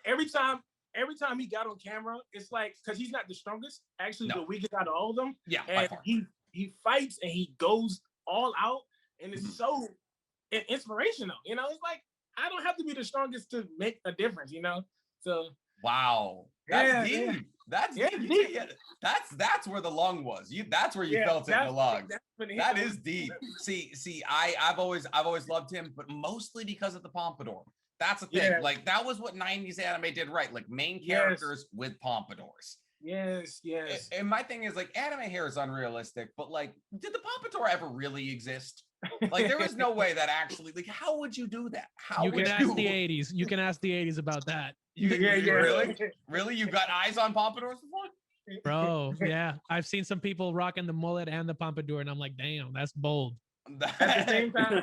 [SPEAKER 4] Every time he got on camera, it's like, because he's not the strongest, actually the weakest out of all of them.
[SPEAKER 1] Yeah,
[SPEAKER 4] and he fights and he goes all out, and it's so inspirational. You know, it's like I don't have to be the strongest to make a difference. You know, so
[SPEAKER 1] wow, that's deep. That's deep. Yeah, that's where the lung was. That's where you felt it in the lungs. That is deep. See, I've always loved him, but mostly because of the pompadour. That's the thing. Yeah. Like that was what 90s anime did right. Like main characters with pompadours.
[SPEAKER 4] Yes.
[SPEAKER 1] And my thing is like anime hair is unrealistic, but like, did the pompadour ever really exist? Like there was no way that actually, like, how would you do that?
[SPEAKER 2] You can ask the 80s. You can ask the 80s about that.
[SPEAKER 1] Really? You got eyes on pompadours before?
[SPEAKER 2] Bro, yeah. I've seen some people rocking the mullet and the pompadour, and I'm like, damn, that's bold.
[SPEAKER 4] At the same time,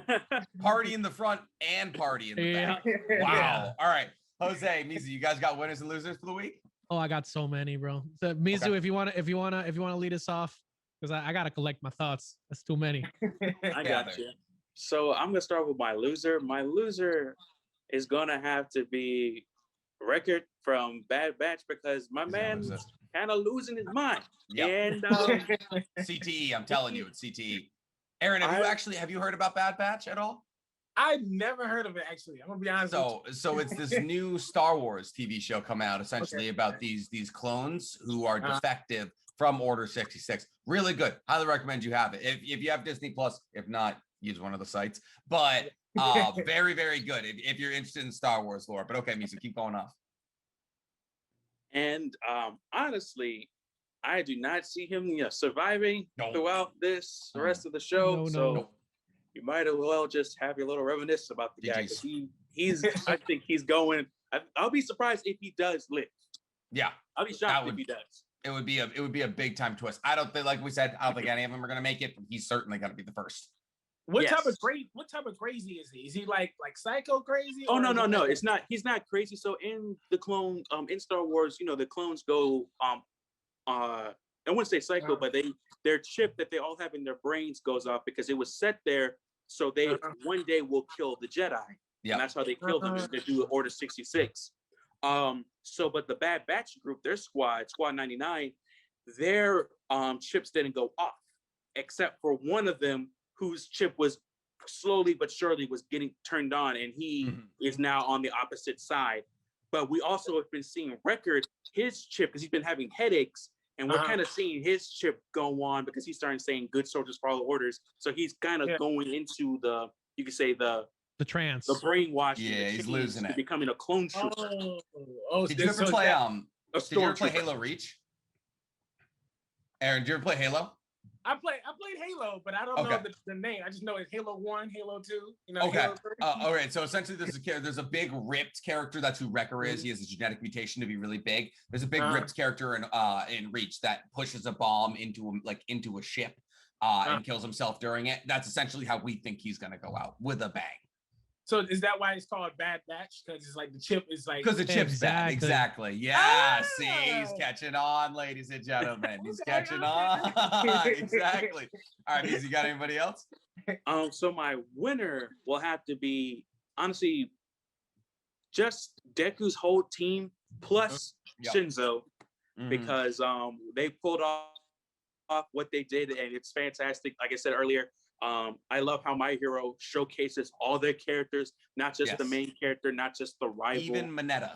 [SPEAKER 1] party in the front and party in the back. Wow. All right, Jose, Mizu, you guys got winners and losers for the week?
[SPEAKER 2] Oh, I got so many, bro. So Mizu, if you wanna lead us off, because I gotta collect my thoughts. That's too many.
[SPEAKER 3] I got you. So I'm gonna start with my loser. My loser is gonna have to be Record from Bad Batch because my man's kind of losing his mind.
[SPEAKER 1] Yep.
[SPEAKER 3] And
[SPEAKER 1] CTE, I'm telling you, it's CTE. Aaron, have you heard about Bad Batch at all?
[SPEAKER 4] I've never heard of it, actually. I'm gonna be honest.
[SPEAKER 1] So it's this new Star Wars TV show come out essentially about these clones who are defective from Order 66. Really good. Highly recommend you have it. If you have Disney Plus, if not, use one of the sites. But very, very good if you're interested in Star Wars lore. But okay, Misa, keep going off.
[SPEAKER 3] And honestly, I do not see him surviving throughout the rest of the show. You might as well just have your little reminisce about the guy. He's I think he's going. I'll be surprised if he does live.
[SPEAKER 1] Yeah,
[SPEAKER 3] I'll be shocked if he does.
[SPEAKER 1] It would be a big time twist. I don't think, like we said, I don't think any of them are going to make it. But he's certainly going to be the first.
[SPEAKER 4] What type of crazy is he? Is he like psycho crazy?
[SPEAKER 3] Oh no. It's not. He's not crazy. So in the clone, in Star Wars, the clones go I wouldn't say psycho, but their chip that they all have in their brains goes off because it was set there So they one day will kill the Jedi. And that's how they kill them, is they do Order 66. But the Bad Batch group, their squad 99, their chips didn't go off, except for one of them whose chip was slowly but surely was getting turned on, and he is now on the opposite side. But we also have been seeing Record, his chip, because he's been having headaches, and we're kind of seeing his chip go on because he's starting saying good soldiers follow orders. So he's kind of going into the, you could say the
[SPEAKER 2] trance,
[SPEAKER 3] the brainwashing.
[SPEAKER 1] Yeah, he's losing it.
[SPEAKER 3] Becoming a clone trooper.
[SPEAKER 1] Did you ever play did you ever play Halo Reach? Aaron, did you ever play Halo?
[SPEAKER 4] I played Halo, but I don't know the name. I just know it's Halo 1, Halo 2. You know,
[SPEAKER 1] okay.
[SPEAKER 4] Halo 3.
[SPEAKER 1] All right. So essentially, there's a big ripped character. That's who Wrecker is. He has a genetic mutation to be really big. There's a big ripped character in Reach that pushes a bomb into a ship and kills himself during it. That's essentially how we think he's gonna go out, with a bang.
[SPEAKER 4] So is that why it's called Bad Batch? Because it's like the chip is like,
[SPEAKER 1] because the chip's bad. Exactly. Yeah. See, he's catching on, ladies and gentlemen. He's catching on. Exactly. All right, you got anybody else?
[SPEAKER 3] So my winner will have to be, honestly, just Deku's whole team plus Shinzo, because they pulled off what they did, and it's fantastic. Like I said earlier, I love how My Hero showcases all their characters, not just the main character, not just the rival.
[SPEAKER 1] Even Mineta.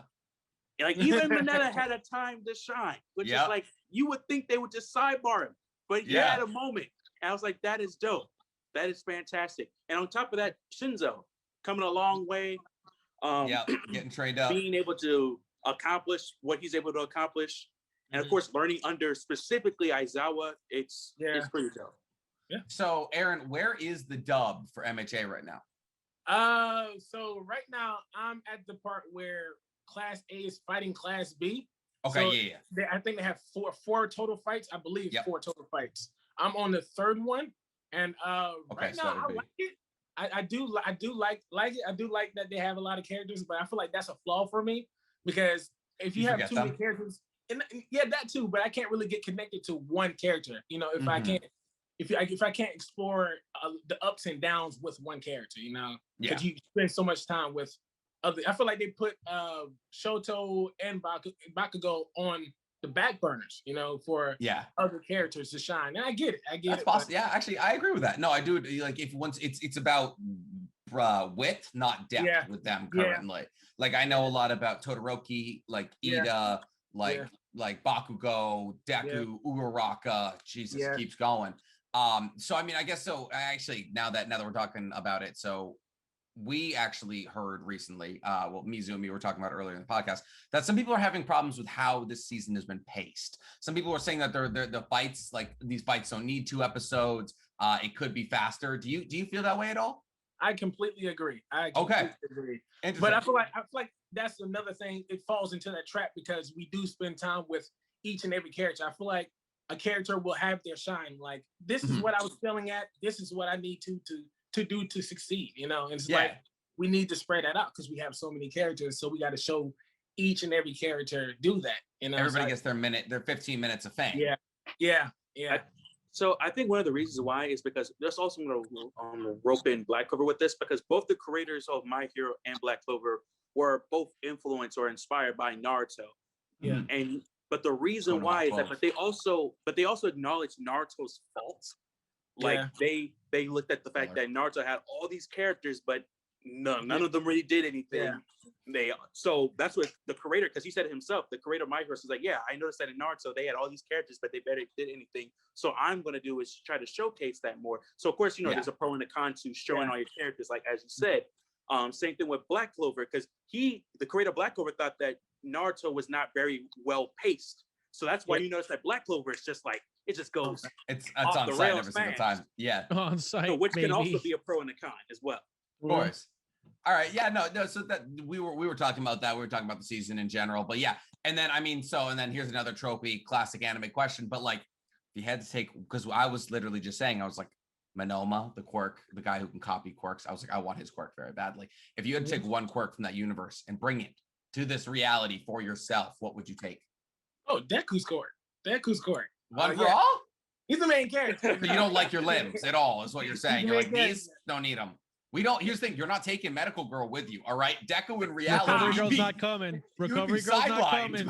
[SPEAKER 3] Like, even Mineta had a time to shine, which is like, you would think they would just sidebar him, but he had a moment. And I was like, that is dope. That is fantastic. And on top of that, Shinzo coming a long way.
[SPEAKER 1] Getting trained up.
[SPEAKER 3] Being able to accomplish what he's able to accomplish. And of course, learning under specifically Aizawa, it's pretty dope.
[SPEAKER 4] Yeah.
[SPEAKER 1] So, Aaron, where is the dub for MHA right now?
[SPEAKER 4] So right now I'm at the part where Class A is fighting Class B.
[SPEAKER 1] Okay,
[SPEAKER 4] so I think they have four total fights. I believe 4 total fights. I'm on the 3rd one, and right now I like it. I do like it. I do like that they have a lot of characters, but I feel like that's a flaw for me, because if you have too many characters, and that too, but I can't really get connected to one character. You know, if I can't. If I can't explore the ups and downs with one character, you know, because you spend so much time with other. I feel like they put Shoto and Bakugo on the back burners, you know, for other characters to shine. And I get it.
[SPEAKER 1] That's possible. Yeah, actually, I agree with that. No, I do. Like, if once it's about width, not depth with them currently. Like, I know a lot about Todoroki, like Ida, like Bakugo, Deku, Uraraka. Jesus, keeps going. So I mean, I guess so. Actually, now that we're talking about it, so we actually heard recently, Mizu and me were talking about earlier in the podcast, that some people are having problems with how this season has been paced. Some people are saying that the fights, like, these fights don't need 2 episodes. It could be faster. Do you feel that way at all?
[SPEAKER 4] I completely agree. Agree. But I feel like that's another thing. It falls into that trap because we do spend time with each and every character. I feel like a character will have their shine. Like, this is what I was feeling at. This is what I need to do to succeed. You know, and it's like we need to spread that out because we have so many characters. So we got to show each and every character do that. You know,
[SPEAKER 1] everybody gets their 15 minutes of fame.
[SPEAKER 4] Yeah.
[SPEAKER 3] So I think one of the reasons why is because there's also going to rope in Black Clover with this, because both the creators of My Hero and Black Clover were both influenced or inspired by Naruto.
[SPEAKER 4] Yeah.
[SPEAKER 3] But the reason why is that, but they also acknowledge Naruto's faults. Like, they looked at the fact that Naruto had all these characters, but none of them really did anything. So that's what the creator, because he said it himself, the creator of My Hero was like, I noticed that in Naruto they had all these characters, but they barely did anything. So I'm going to do is try to showcase that more. So of course, you know, there's a pro and a con to showing all your characters, like as you said. Same thing with Black Clover, because the creator of Black Clover thought that Naruto was not very well paced. So that's why you notice that Black Clover is just like, it just goes.
[SPEAKER 1] It's on site every single time. Yeah.
[SPEAKER 2] On site.
[SPEAKER 3] So, which can also be a pro and a con as well.
[SPEAKER 1] Of course. All right. Yeah. No. So that we were talking about that. We were talking about the season in general. But yeah. And then and then here's another tropey classic anime question. But like, if you had to take, because I was literally just saying, I was like, Monoma, the quirk, the guy who can copy quirks. I was like, I want his quirk very badly. If you had to take one quirk from that universe and bring it to this reality for yourself, what would you take?
[SPEAKER 4] Oh, Deku's quirk.
[SPEAKER 1] One for all?
[SPEAKER 4] He's the main character.
[SPEAKER 1] So you don't like your limbs at all, is what you're saying. You're like, these don't need them. We don't. Here's the thing: you're not taking Medical Girl with you. All right, Deku in reality.
[SPEAKER 2] Recovery Girl's not coming. Recovery Girl's not coming.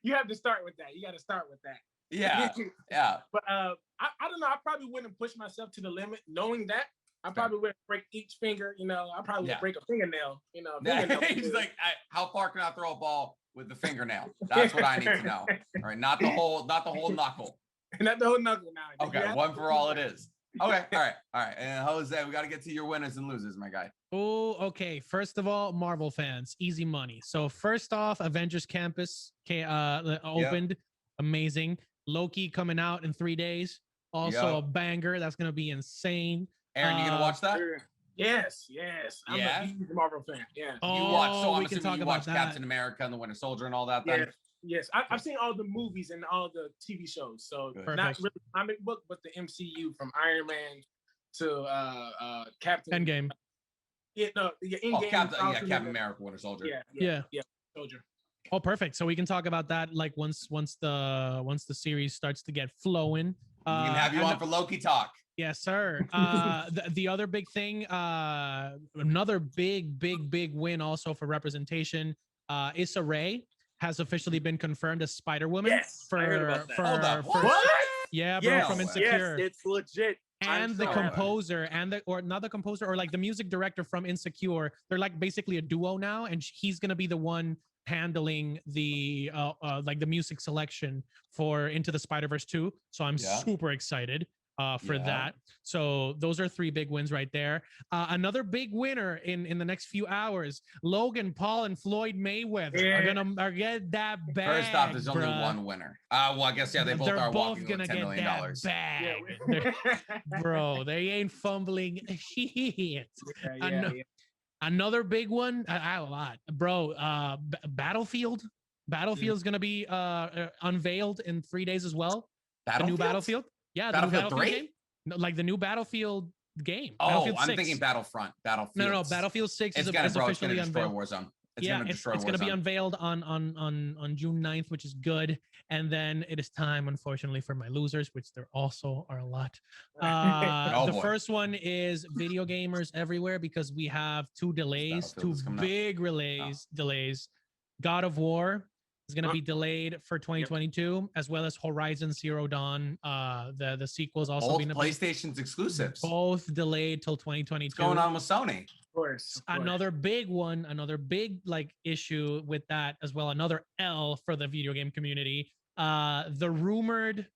[SPEAKER 4] You have to start with that. You got to start with that.
[SPEAKER 1] Yeah, yeah.
[SPEAKER 4] But I don't know. I probably wouldn't push myself to the limit, knowing that I probably wouldn't break each finger. You know, I probably would break a fingernail. You know,
[SPEAKER 1] he's like, how far can I throw a ball with the fingernail? That's what I need to know. All right, not the whole knuckle.
[SPEAKER 4] Not the whole knuckle now.
[SPEAKER 1] Okay, one for all it is. Okay, all right. And Jose, we got to get to your winners and losers, my guy.
[SPEAKER 2] Oh, okay. First of all, Marvel fans, easy money. So first off, Avengers Campus opened. Yep. Amazing. Loki coming out in 3 days. Also a banger. That's going to be insane.
[SPEAKER 1] Aaron, you going to watch that?
[SPEAKER 4] Yes. I'm a huge Marvel fan. Yeah.
[SPEAKER 1] You watch, so I'm assuming you watch Captain America and the Winter Soldier and all that then?
[SPEAKER 4] Yes, I've seen all the movies and all the TV shows. So not really comic book, but the MCU from Iron Man to Captain
[SPEAKER 2] Endgame.
[SPEAKER 4] Endgame.
[SPEAKER 1] Captain America, Winter Soldier.
[SPEAKER 2] Yeah.
[SPEAKER 4] Soldier.
[SPEAKER 2] Oh, perfect. So we can talk about that like once the series starts to get flowing.
[SPEAKER 1] We can have you on for Loki talk.
[SPEAKER 2] Yes, sir. The other big thing, another big win also for representation. Issa Rae has officially been confirmed as Spider-Woman.
[SPEAKER 3] Yes, I heard about that.
[SPEAKER 2] Yeah, bro, from Insecure.
[SPEAKER 3] Yes, it's legit.
[SPEAKER 2] And the composer not the composer, or like the music director from Insecure. They're like basically a duo now, and he's gonna be the one handling the like the music selection for Into the Spider-Verse 2. So I'm super excited for that. So those are 3 big wins right there. Another big winner in the next few hours, Logan Paul and Floyd Mayweather are get that bag.
[SPEAKER 1] First off, there's only one winner. Well, I guess they both are walking
[SPEAKER 2] gonna
[SPEAKER 1] with $10 million.
[SPEAKER 2] Bag. Bro, they ain't fumbling shit. Another big one, a lot, bro. Battlefield. Battlefield's gonna be unveiled in 3 days as well. The new Battlefield. Yeah,
[SPEAKER 1] Battlefield 3?
[SPEAKER 2] Game. No, like the new Battlefield game.
[SPEAKER 1] Oh,
[SPEAKER 2] Battlefield
[SPEAKER 1] I'm
[SPEAKER 2] 6.
[SPEAKER 1] thinking Battlefield.
[SPEAKER 2] No, Battlefield 6 is officially unveiled.
[SPEAKER 1] Warzone.
[SPEAKER 2] It's going to be unveiled on June 9th, which is good. And then it is time, unfortunately, for my losers, which there also are a lot. The first one is video gamers everywhere, because we have 2 delays, 2 big delays. God of War is going to be delayed for 2022, as well as Horizon Zero Dawn. The sequels also
[SPEAKER 1] both PlayStation's exclusives.
[SPEAKER 2] Both delayed till 2022.
[SPEAKER 1] What's going on with Sony?
[SPEAKER 4] Of course.
[SPEAKER 2] Another big one, another big like issue with that as well. Another L for the video game community. The rumored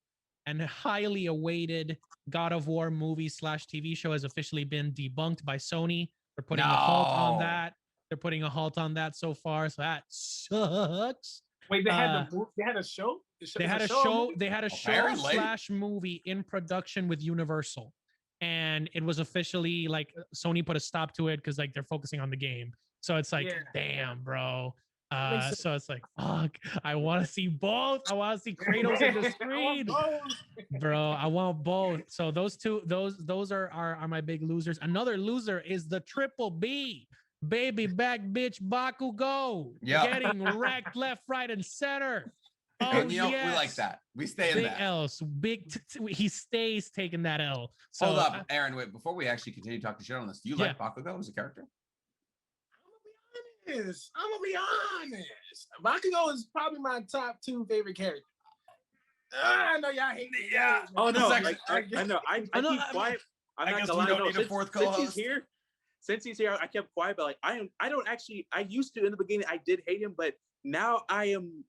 [SPEAKER 2] and highly awaited God of War movie / TV show has officially been debunked by Sony. They're putting a halt on that. They're putting a halt on that so far. So that sucks.
[SPEAKER 4] Wait, they had a show?
[SPEAKER 2] They had a show / movie in production with Universal. And it was officially like Sony put a stop to it because like they're focusing on the game. So it's like, damn, bro. So it's like, fuck, I want to see both. I want to see Kratos in the screen. Bro, I want both. So those two, those are my big losers. Another loser is the Triple B. Baby back bitch Bakugo. Getting wrecked left, right, and center. Oh,
[SPEAKER 1] we like that. We stay in
[SPEAKER 2] big
[SPEAKER 1] that.
[SPEAKER 2] L's. He stays taking that L. So,
[SPEAKER 1] hold up, Aaron. Wait, before we actually continue talking shit on this, do you like Bakugo as a character?
[SPEAKER 4] I'm gonna be honest. Bakugo is probably my top 2 favorite characters. I know y'all hate me.
[SPEAKER 3] Yeah. Oh no, I know. I keep quiet. I'm not gonna lie.
[SPEAKER 1] We don't need a fourth co-host.
[SPEAKER 3] Since he's here, I kept quiet. But like, I don't actually. I used to in the beginning. I did hate him, but now I am.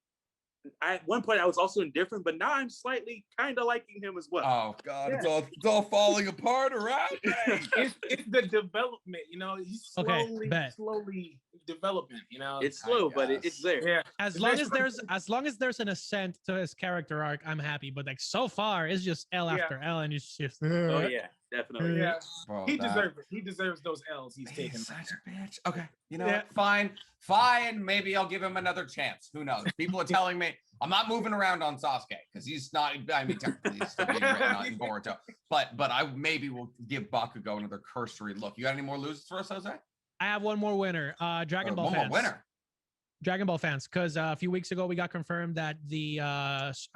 [SPEAKER 3] At one point, I was also indifferent, but now I'm slightly kind of liking him as well.
[SPEAKER 1] Oh God, it's all falling apart around me.
[SPEAKER 4] It's the development, you know. He's slowly developing, you know.
[SPEAKER 3] It's slow, but it's there.
[SPEAKER 4] Yeah.
[SPEAKER 2] As long as there's an ascent to his character arc, I'm happy. But like so far, it's just L after L, and it's just.
[SPEAKER 3] Oh yeah, definitely.
[SPEAKER 4] Yeah. Bro, he deserves it. He deserves those L's he's taking.
[SPEAKER 1] Such a bitch. Okay, you know what? Fine. Maybe I'll give him another chance. Who knows? People are telling me I'm not moving around on Sasuke because he's not. I mean, technically he's still being written on in Boruto. But I maybe will give Bakugo another cursory look. You got any more losers for us, Jose?
[SPEAKER 2] I have one more winner. Dragon Ball fans.
[SPEAKER 1] One more winner.
[SPEAKER 2] Dragon Ball fans, because a few weeks ago we got confirmed that the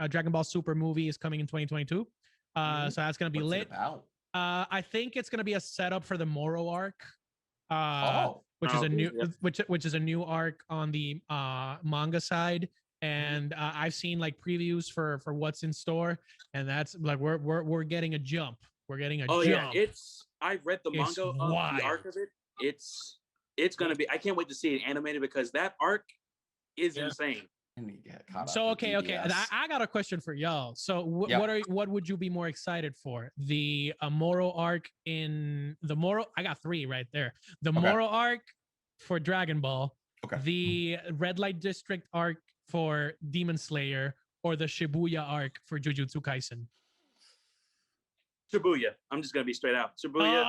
[SPEAKER 2] Dragon Ball Super movie is coming in 2022. So that's gonna be
[SPEAKER 1] What's
[SPEAKER 2] lit.
[SPEAKER 1] It about?
[SPEAKER 2] I think it's gonna be a setup for the Moro arc. Which is a new arc on the manga side. And I've seen like previews for what's in store, and that's like we're getting a jump. We're getting a jump.
[SPEAKER 5] Yeah, I've read the manga of the arc of it. It's gonna be. I can't wait to see it animated because that arc is insane.
[SPEAKER 2] So okay. I got a question for y'all. So what would you be more excited for? The Moro arc in the Moro. I got 3 right there. The Moro arc for Dragon Ball.
[SPEAKER 1] Okay.
[SPEAKER 2] The Red Light District arc for Demon Slayer, or the Shibuya arc for Jujutsu Kaisen.
[SPEAKER 5] Shibuya. I'm just gonna be straight out. Shibuya.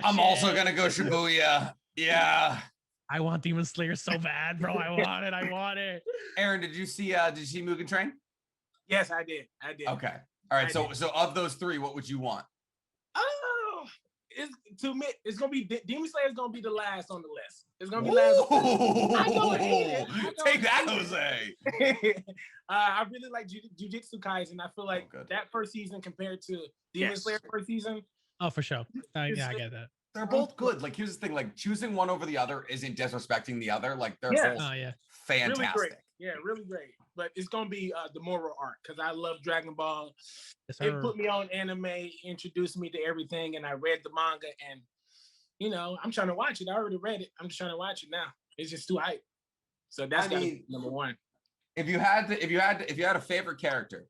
[SPEAKER 1] I'm also gonna go Shibuya. Yeah.
[SPEAKER 2] I want Demon Slayer so bad, bro. I want it.
[SPEAKER 1] Aaron, did you see Mugen Train?
[SPEAKER 4] Yes, I did.
[SPEAKER 1] Okay. All right. So of those 3, what would you want?
[SPEAKER 4] Oh, it's gonna be Demon Slayer is gonna be the last on the list. It's gonna be last. I don't hate it.
[SPEAKER 1] Take that, Jose.
[SPEAKER 4] I really like Jujutsu Kaisen. I feel like that first season compared to Demon Slayer first season.
[SPEAKER 2] Oh, for sure. Yeah, I get that.
[SPEAKER 1] They're both good. Like, here's the thing: like, choosing one over the other isn't disrespecting the other. Like, they're both fantastic.
[SPEAKER 4] Really great. Yeah, really great. But it's gonna be the Moro arc because I love Dragon Ball. It put me on anime, introduced me to everything, and I read the manga. And I'm trying to watch it. I already read it. I'm just trying to watch it now. It's just too hype. So that's number 1.
[SPEAKER 1] If you had a favorite character,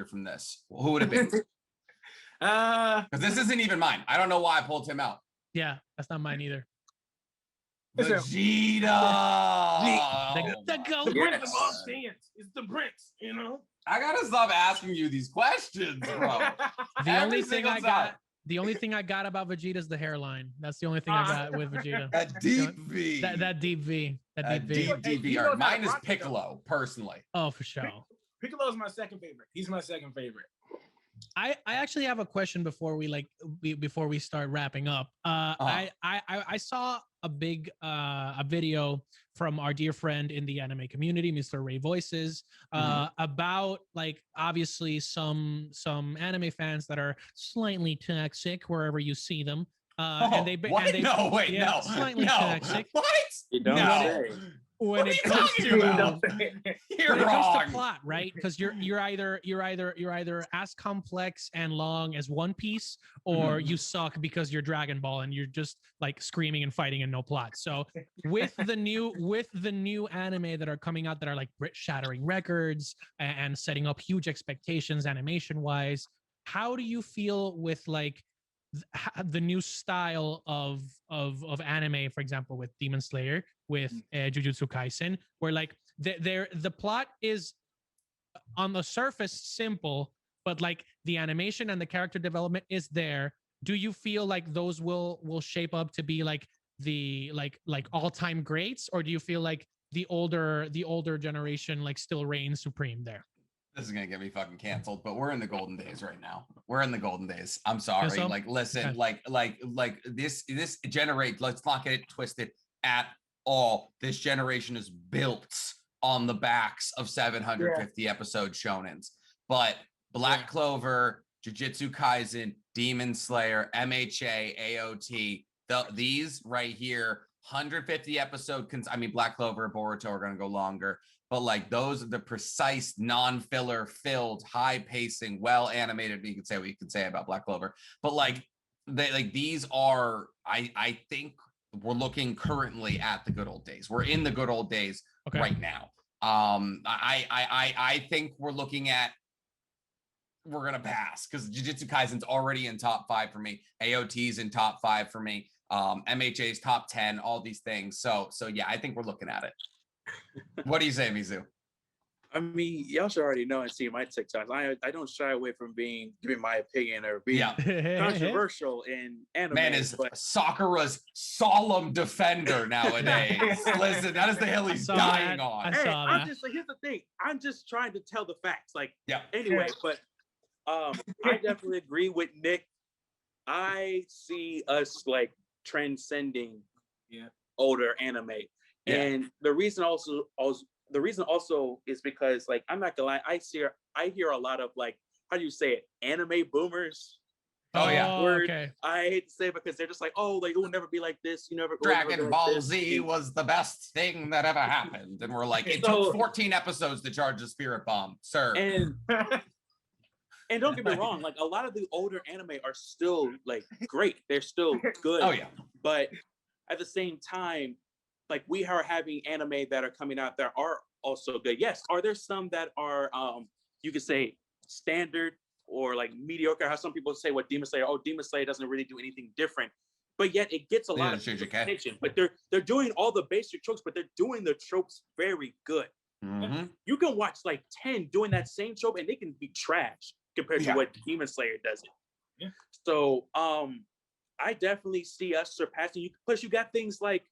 [SPEAKER 1] from this, who would it be? Because this isn't even mine. I don't know why I pulled him out.
[SPEAKER 2] Yeah, that's not mine either.
[SPEAKER 1] Vegeta.
[SPEAKER 2] The goat.
[SPEAKER 4] It's the prince,
[SPEAKER 1] I gotta stop asking you these questions, bro.
[SPEAKER 2] The only thing I got about Vegeta is the hairline. That's the only thing I got with Vegeta.
[SPEAKER 1] That deep V.
[SPEAKER 2] That deep V.
[SPEAKER 1] Deep V. Mine is Piccolo, personally.
[SPEAKER 2] Oh, for sure.
[SPEAKER 4] Piccolo is my second favorite. He's my second favorite.
[SPEAKER 2] I actually have a question before we start wrapping up. I saw a video from our dear friend in the anime community, Mr. Ray Voices, about like obviously some anime fans that are slightly toxic wherever you see them.
[SPEAKER 1] Slightly toxic. What?
[SPEAKER 5] You don't say.
[SPEAKER 2] When it comes to plot, right? Because you're either as complex and long as One Piece, or you suck because you're Dragon Ball and you're just like screaming and fighting and no plot. So with the new anime that are coming out that are like shattering records and setting up huge expectations animation wise, how do you feel with like the new style of anime, for example, with Demon Slayer, with Jujutsu Kaisen, where like the plot is on the surface simple, but like the animation and the character development is there. Do you feel like those will shape up to be like the all-time greats, or do you feel like the older generation like still reigns supreme there?
[SPEAKER 1] This is gonna get me fucking canceled, but we're in the golden days right now. We're in the golden days. I'm sorry.
[SPEAKER 2] So?
[SPEAKER 1] Like, listen, like this generate. Let's not get it twisted at all. This generation is built on the backs of 750 episode shonens. But Black Clover, Jujutsu Kaisen, Demon Slayer, MHA, AOT, these right here, 150 episode. Black Clover, Boruto are gonna go longer. But like those are the precise, non-filler filled, high pacing, well animated. You can say what you can say about Black Clover, but these are. I think we're looking currently at the good old days. We're in the good old days right now. I think we're looking at. We're gonna pass because Jujutsu Kaisen's already in top 5 for me. AOT's in top 5 for me. MHA's top 10. All these things. So yeah, I think we're looking at it. What do you say, Mizu?
[SPEAKER 5] I mean, y'all should already know and see my TikToks. I don't shy away from giving my opinion or being controversial in anime.
[SPEAKER 1] Man is Sakura's solemn defender nowadays. Listen, that is the hill he's dying on.
[SPEAKER 5] I'm just like, here's the thing. I'm just trying to tell the facts. Anyway, but I definitely agree with Nick. I see us like transcending older anime. And the reason also is because, like, I'm not gonna lie, I hear a lot of, like, how do you say it, anime boomers.
[SPEAKER 1] Oh yeah.
[SPEAKER 2] Okay.
[SPEAKER 5] I hate to say it because they're just like, oh, like, it will never be like this.
[SPEAKER 1] Dragon Ball Z was the best thing that ever happened, and we're like, it took 14 episodes to charge a spirit bomb, sir.
[SPEAKER 5] And don't get me wrong, like, a lot of the older anime are still, like, great. They're still good.
[SPEAKER 1] Oh yeah.
[SPEAKER 5] But at the same time, like, we are having anime that are coming out that are also good. Yes, are there some that are you could say standard or like mediocre? How some people say what Demon Slayer, Demon Slayer doesn't really do anything different, but yet it gets a lot of attention. But they're doing all the basic tropes, but they're doing the tropes very good. You can watch like 10 doing that same trope and they can be trash compared to what Demon Slayer does it. So I definitely see us surpassing you. Plus you got things like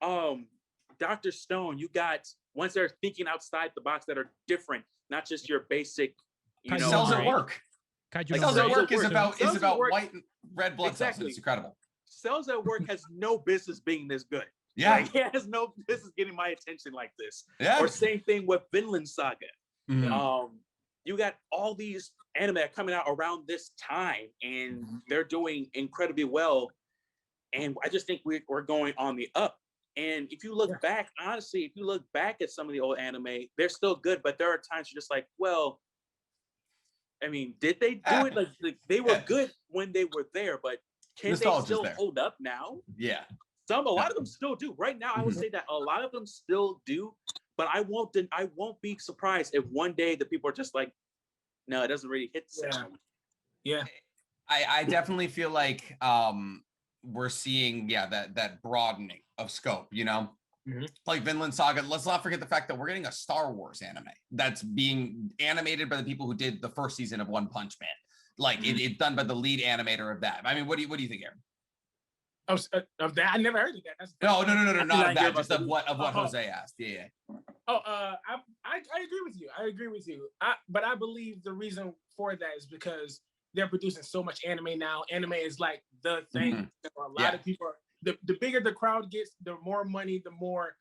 [SPEAKER 5] Dr. Stone. You got ones that are thinking outside the box that are different, not just your basic,
[SPEAKER 1] Cells at Work. Cells at Work is about white and red blood cells. It's incredible.
[SPEAKER 5] Cells at Work has no business being this good.
[SPEAKER 1] Yeah.
[SPEAKER 5] Like, it has no business getting my attention like this.
[SPEAKER 1] Yeah.
[SPEAKER 5] Or same thing with Vinland Saga. You got all these anime coming out around this time, and they're doing incredibly well. And I just think we're going on the up. And if you look back, honestly, if you look back at some of the old anime, they're still good, but there are times you're just like, well, I mean, did they do it? Like they were good when they were there, but can they still hold up now?
[SPEAKER 1] Yeah.
[SPEAKER 5] A lot of them still do. Right now, I would say that a lot of them still do, but I won't be surprised if one day the people are just like, no, it doesn't really hit the same.
[SPEAKER 4] Yeah.
[SPEAKER 1] I definitely feel like we're seeing that broadening of scope, like Vinland Saga. Let's not forget the fact that we're getting a Star Wars anime that's being animated by the people who did the first season of One Punch Man. Like it's done by the lead animator of that. I mean, what do you think, Aaron?
[SPEAKER 4] Of that, I never heard of that.
[SPEAKER 1] No, not of that. Just of what Jose asked. Yeah.
[SPEAKER 4] I agree with you. But I believe the reason for that is because they're producing so much anime now. Anime is like the thing. A lot of people are, the bigger the crowd gets, the more money, the more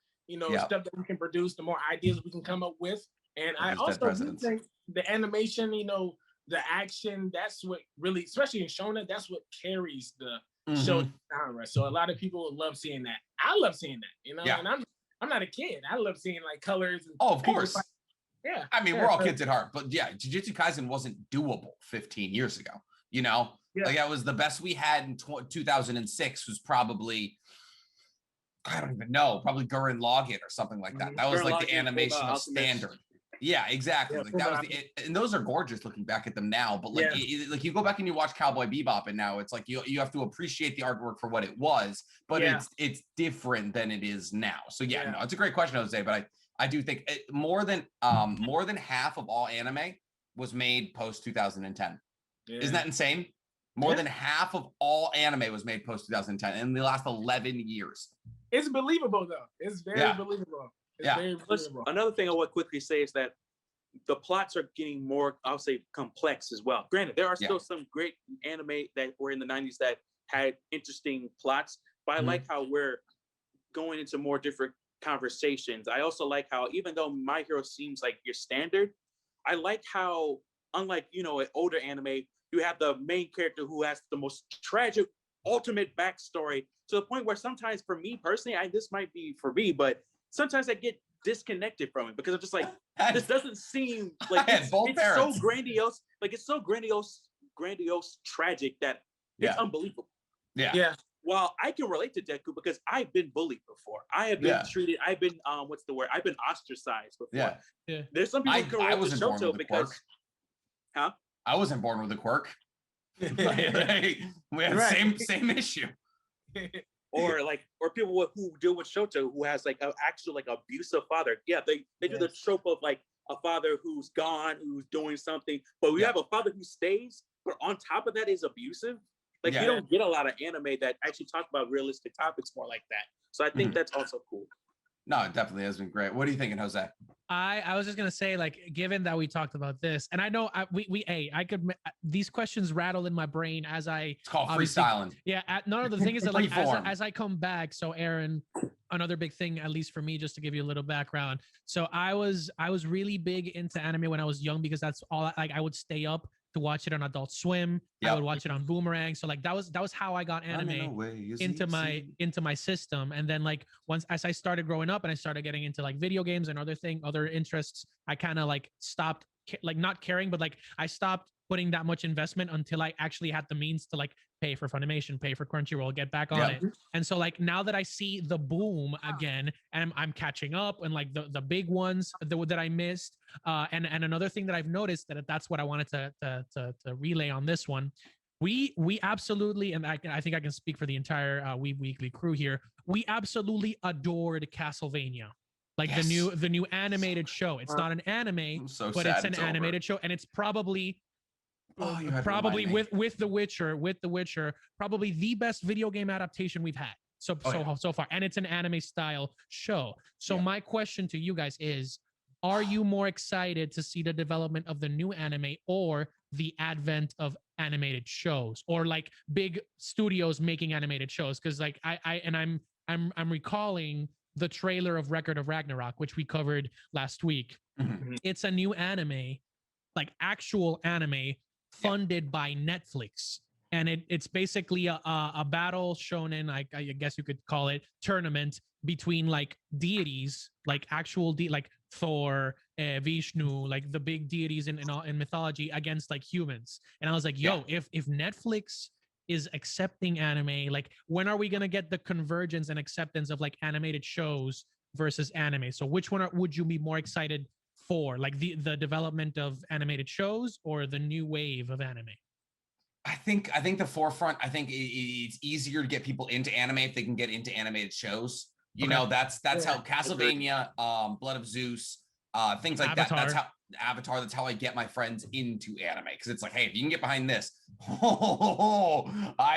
[SPEAKER 4] stuff that we can produce, the more ideas we can come up with. And I also do think the animation, the action, that's what really, especially in Shonen, that's what carries the show genre. So a lot of people love seeing that. I love seeing that, and I'm not a kid. I love seeing like colors. And
[SPEAKER 1] of course.
[SPEAKER 4] Yeah.
[SPEAKER 1] I mean, we're all kids at heart, but Jujutsu Kaisen wasn't doable 15 years ago. Like that was the best we had in 2006 was probably, I don't even know, probably Gurren Lagann or something like that. That was like the animation of standard. Yeah, exactly. Like that was and those are gorgeous looking back at them now. But like, like you go back and you watch Cowboy Bebop, and now it's like you have to appreciate the artwork for what it was, but it's different than it is now. So no, it's a great question, Jose. But I do think more than half of all anime was made post 2010. Isn't that insane? More than half of all anime was made post 2010 in the last 11 years.
[SPEAKER 4] It's believable though. It's very believable. Very believable.
[SPEAKER 5] Another thing I would quickly say is that the plots are getting more, I'll say, complex as well. Granted, there are still some great anime that were in the 90s that had interesting plots, but I like how we're going into more different conversations. I also like how, even though My Hero seems like your standard, I like how, unlike, an older anime, you have the main character who has the most tragic, ultimate backstory to the point where sometimes, for me personally, this might be for me, but sometimes I get disconnected from it because I'm just like, this doesn't seem like it's so grandiose. Like it's so grandiose, tragic that it's unbelievable.
[SPEAKER 4] Yeah.
[SPEAKER 5] While I can relate to Deku because I've been bullied before. I have been treated. I've been what's the word? I've been ostracized before. Yeah. There's some people who can relate to Shoto because,
[SPEAKER 1] I wasn't born with a quirk. We had the same issue.
[SPEAKER 5] Or people who deal with Shoto who has like an actual like abusive father. Yeah, they do the trope of like a father who's gone, who's doing something, but we have a father who stays, but on top of that is abusive. Like you don't get a lot of anime that actually talk about realistic topics more like that. So I think that's also cool.
[SPEAKER 1] No, it definitely has been great. What are you thinking, Jose?
[SPEAKER 2] I was just gonna say, like, given that we talked about this, and I know I could these questions rattle in my brain as I.
[SPEAKER 1] It's called freestyling.
[SPEAKER 2] Yeah, the thing is that like as I come back, so Aaron, another big thing, at least for me, just to give you a little background. So I was really big into anime when I was young, because that's all, like, I would stay up to watch it on Adult Swim. Yep. I would watch it on Boomerang. So like that was how I got anime into my system. And then like once as I started growing up and I started getting into like video games and other interests, I kind of like stopped, like not caring, but like I stopped putting that much investment until I actually had the means to like pay for Funimation, pay for Crunchyroll, get back on it. And so like now that I see the boom again, and I'm catching up, and like the big ones that I missed, and another thing that I've noticed, that's what I wanted to relay on this one. We absolutely, and I think I can speak for the entire Weeb Weekly crew here, we absolutely adored Castlevania. Like the new animated show. It's not an anime, but it's an animated show, and it's probably probably with The Witcher, probably the best video game adaptation we've had so far, and it's an anime style show. So my question to you guys is, are you more excited to see the development of the new anime or the advent of animated shows, or like big studios making animated shows? Because like I'm recalling the trailer of Record of Ragnarok, which we covered last week. It's a new anime, like actual anime, funded by Netflix, and it's basically a battle shonen, I guess you could call it, tournament between like deities, like actual like Thor, Vishnu, like the big deities in mythology, against like humans. And I was like, yo, if Netflix is accepting anime, like when are we gonna get the convergence and acceptance of like animated shows versus anime? So which one would you be more excited for, like the development of animated shows or the new wave of anime?
[SPEAKER 1] I think the forefront, I think it's easier to get people into anime if they can get into animated shows. You know, that's how Castlevania, Blood of Zeus, things like Avatar. That's how Avatar, that's how I get my friends into anime, because it's like, hey, if you can get behind this, I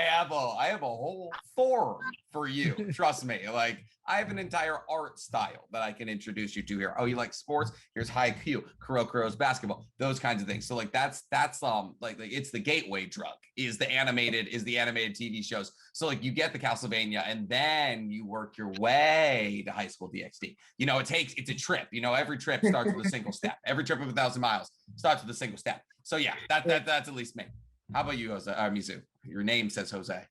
[SPEAKER 1] have a whole forum for you. Trust me. Like, I have an entire art style that I can introduce you to here. Oh, you like sports? Here's haiku, Kurokuro's basketball, those kinds of things. So like that's like it's the gateway drug is the animated TV shows. So like you get the Castlevania, and then you work your way to High School DxD. You know, it's a trip. You know, every trip starts with a single step. Every trip of 1,000 miles starts with a single step. So yeah, that's at least me. How about you, Jose? Mizu? Your name says Jose.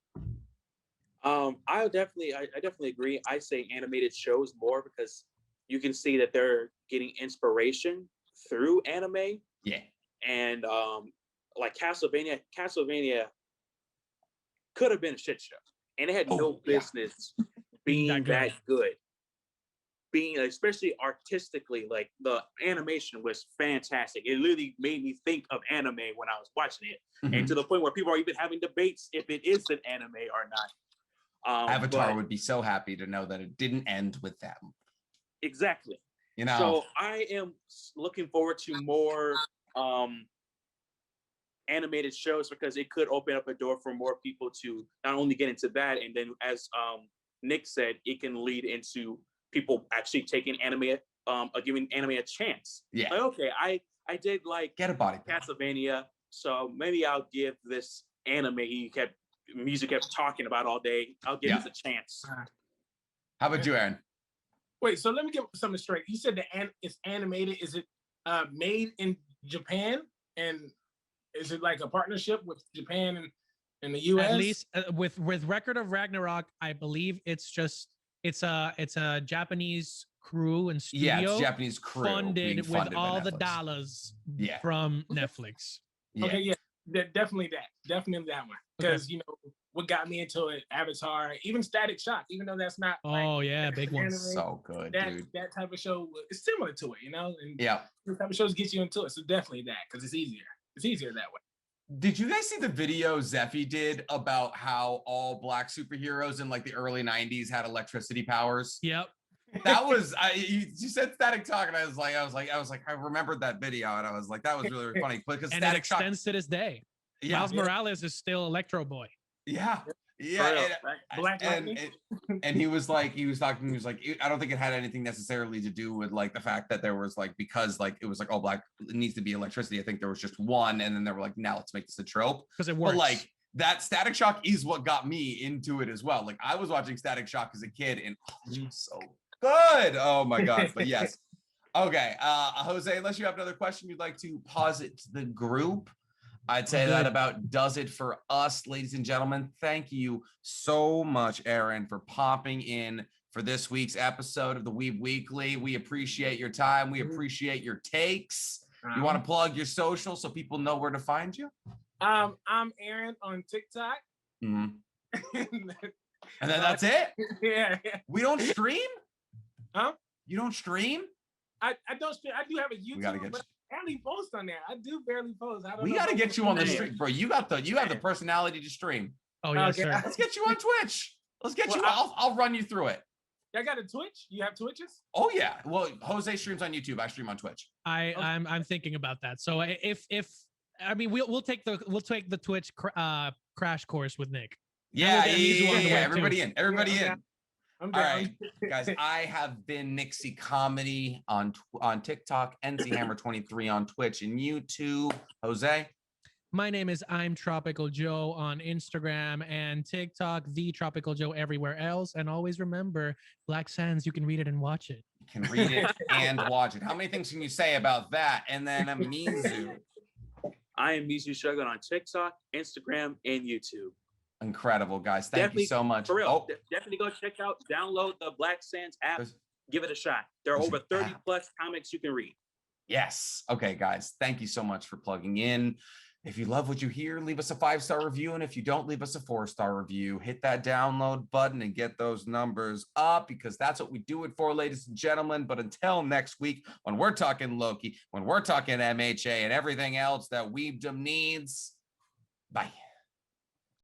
[SPEAKER 5] I definitely agree. I say animated shows more because you can see that they're getting inspiration through anime.
[SPEAKER 1] Yeah.
[SPEAKER 5] And like Castlevania could have been a shit show, and it had no business being that good. Being, especially artistically, like the animation was fantastic. It literally made me think of anime when I was watching it, and to the point where people are even having debates if it is an anime or not.
[SPEAKER 1] Avatar would be so happy to know that it didn't end with them.
[SPEAKER 5] Exactly.
[SPEAKER 1] You know.
[SPEAKER 5] So I am looking forward to more animated shows, because it could open up a door for more people to not only get into that, and then as Nick said, it can lead into people actually taking anime, giving anime a chance.
[SPEAKER 1] Yeah.
[SPEAKER 5] Like, okay, I did like
[SPEAKER 1] get a body
[SPEAKER 5] Castlevania, so maybe I'll give this anime music kept talking about all day. I'll give this a chance.
[SPEAKER 1] How about you, Aaron?
[SPEAKER 4] Wait, so let me get something straight. You said it's animated. Is it made in Japan, and is it like a partnership with Japan and the US?
[SPEAKER 2] At least with Record of Ragnarok, I believe it's a Japanese crew and studio. Yeah, it's
[SPEAKER 1] Japanese crew
[SPEAKER 2] funded with all the dollars from Netflix.
[SPEAKER 4] Okay, yeah, definitely that one. Because you know what got me into it, Avatar, even Static Shock, even though that's not.
[SPEAKER 2] Big one.
[SPEAKER 1] So good, dude.
[SPEAKER 4] That type of show is similar to it, you know. And
[SPEAKER 1] yeah,
[SPEAKER 4] those type of shows get you into it. So definitely that, because it's easier. It's easier that way.
[SPEAKER 1] Did you guys see the video Zeffy did about how all Black superheroes in like the early 90s had electricity powers?
[SPEAKER 2] Yep.
[SPEAKER 1] That was you said Static Shock, and I was like, I remembered that video, and I was like, that was really, really funny. Because
[SPEAKER 2] and Static it extends to this day. Yeah. Miles Morales is still Electro Boy.
[SPEAKER 1] Yeah. And he was like, I don't think it had anything necessarily to do with like the fact that there was like, because like it was like all black, it needs to be electricity. I think there was just one, and then they were like, now let's make this a trope.
[SPEAKER 2] Because it works.
[SPEAKER 1] But like that Static Shock is what got me into it as well. Like I was watching Static Shock as a kid, and it was so good. Oh my god! But yes, okay. Jose, unless you have another question you'd like to posit to the group, I'd say that about does it for us, ladies and gentlemen. Thank you so much, Aaron, for popping in for this week's episode of the Weeb Weekly. We appreciate your time. We appreciate your takes. You want to plug your social so people know where to find you?
[SPEAKER 4] I'm Aaron on TikTok.
[SPEAKER 1] And then that's it?
[SPEAKER 4] Yeah.
[SPEAKER 1] We don't stream?
[SPEAKER 4] Huh?
[SPEAKER 1] You don't stream?
[SPEAKER 4] I don't stream. I do have a YouTube.
[SPEAKER 1] We gotta get you.
[SPEAKER 4] I barely post on there. I do barely post.
[SPEAKER 1] We got to get you on the stream, bro. You have the personality to stream.
[SPEAKER 2] Oh yeah,
[SPEAKER 4] okay.
[SPEAKER 2] sir.
[SPEAKER 1] Let's get you on Twitch. Let's get you. I'll run you through it.
[SPEAKER 4] I got a Twitch. You have Twitches?
[SPEAKER 1] Oh yeah. Well, Jose streams on YouTube. I stream on Twitch.
[SPEAKER 2] I'm thinking about that. So if I mean we'll take the Twitch crash course with Nick.
[SPEAKER 1] Yeah. Everybody in.
[SPEAKER 4] I'm
[SPEAKER 1] all right, guys. I have been Nixie Comedy on TikTok, NC Hammer 23 on Twitch and YouTube. Jose.
[SPEAKER 2] My name is I'm Tropical Joe on Instagram and TikTok, The Tropical Joe everywhere else. And always remember, Black Sands, you can read it and watch it.
[SPEAKER 1] You can read it and watch it. How many things can you say about that? And then Mizu.
[SPEAKER 5] I am Mizu Shogun on TikTok, Instagram, and YouTube.
[SPEAKER 1] Incredible, guys. Thank you so much.
[SPEAKER 5] For real, definitely go check out, download the Black Sands app. Give it a shot. There are over 30 plus comics you can read.
[SPEAKER 1] Yes. Okay, guys. Thank you so much for plugging in. If you love what you hear, leave us a 5-star review. And if you don't, leave us a 4-star review. Hit that download button and get those numbers up because that's what we do it for, ladies and gentlemen. But until next week, when we're talking Loki, when we're talking MHA and everything else that Weebdom needs, bye.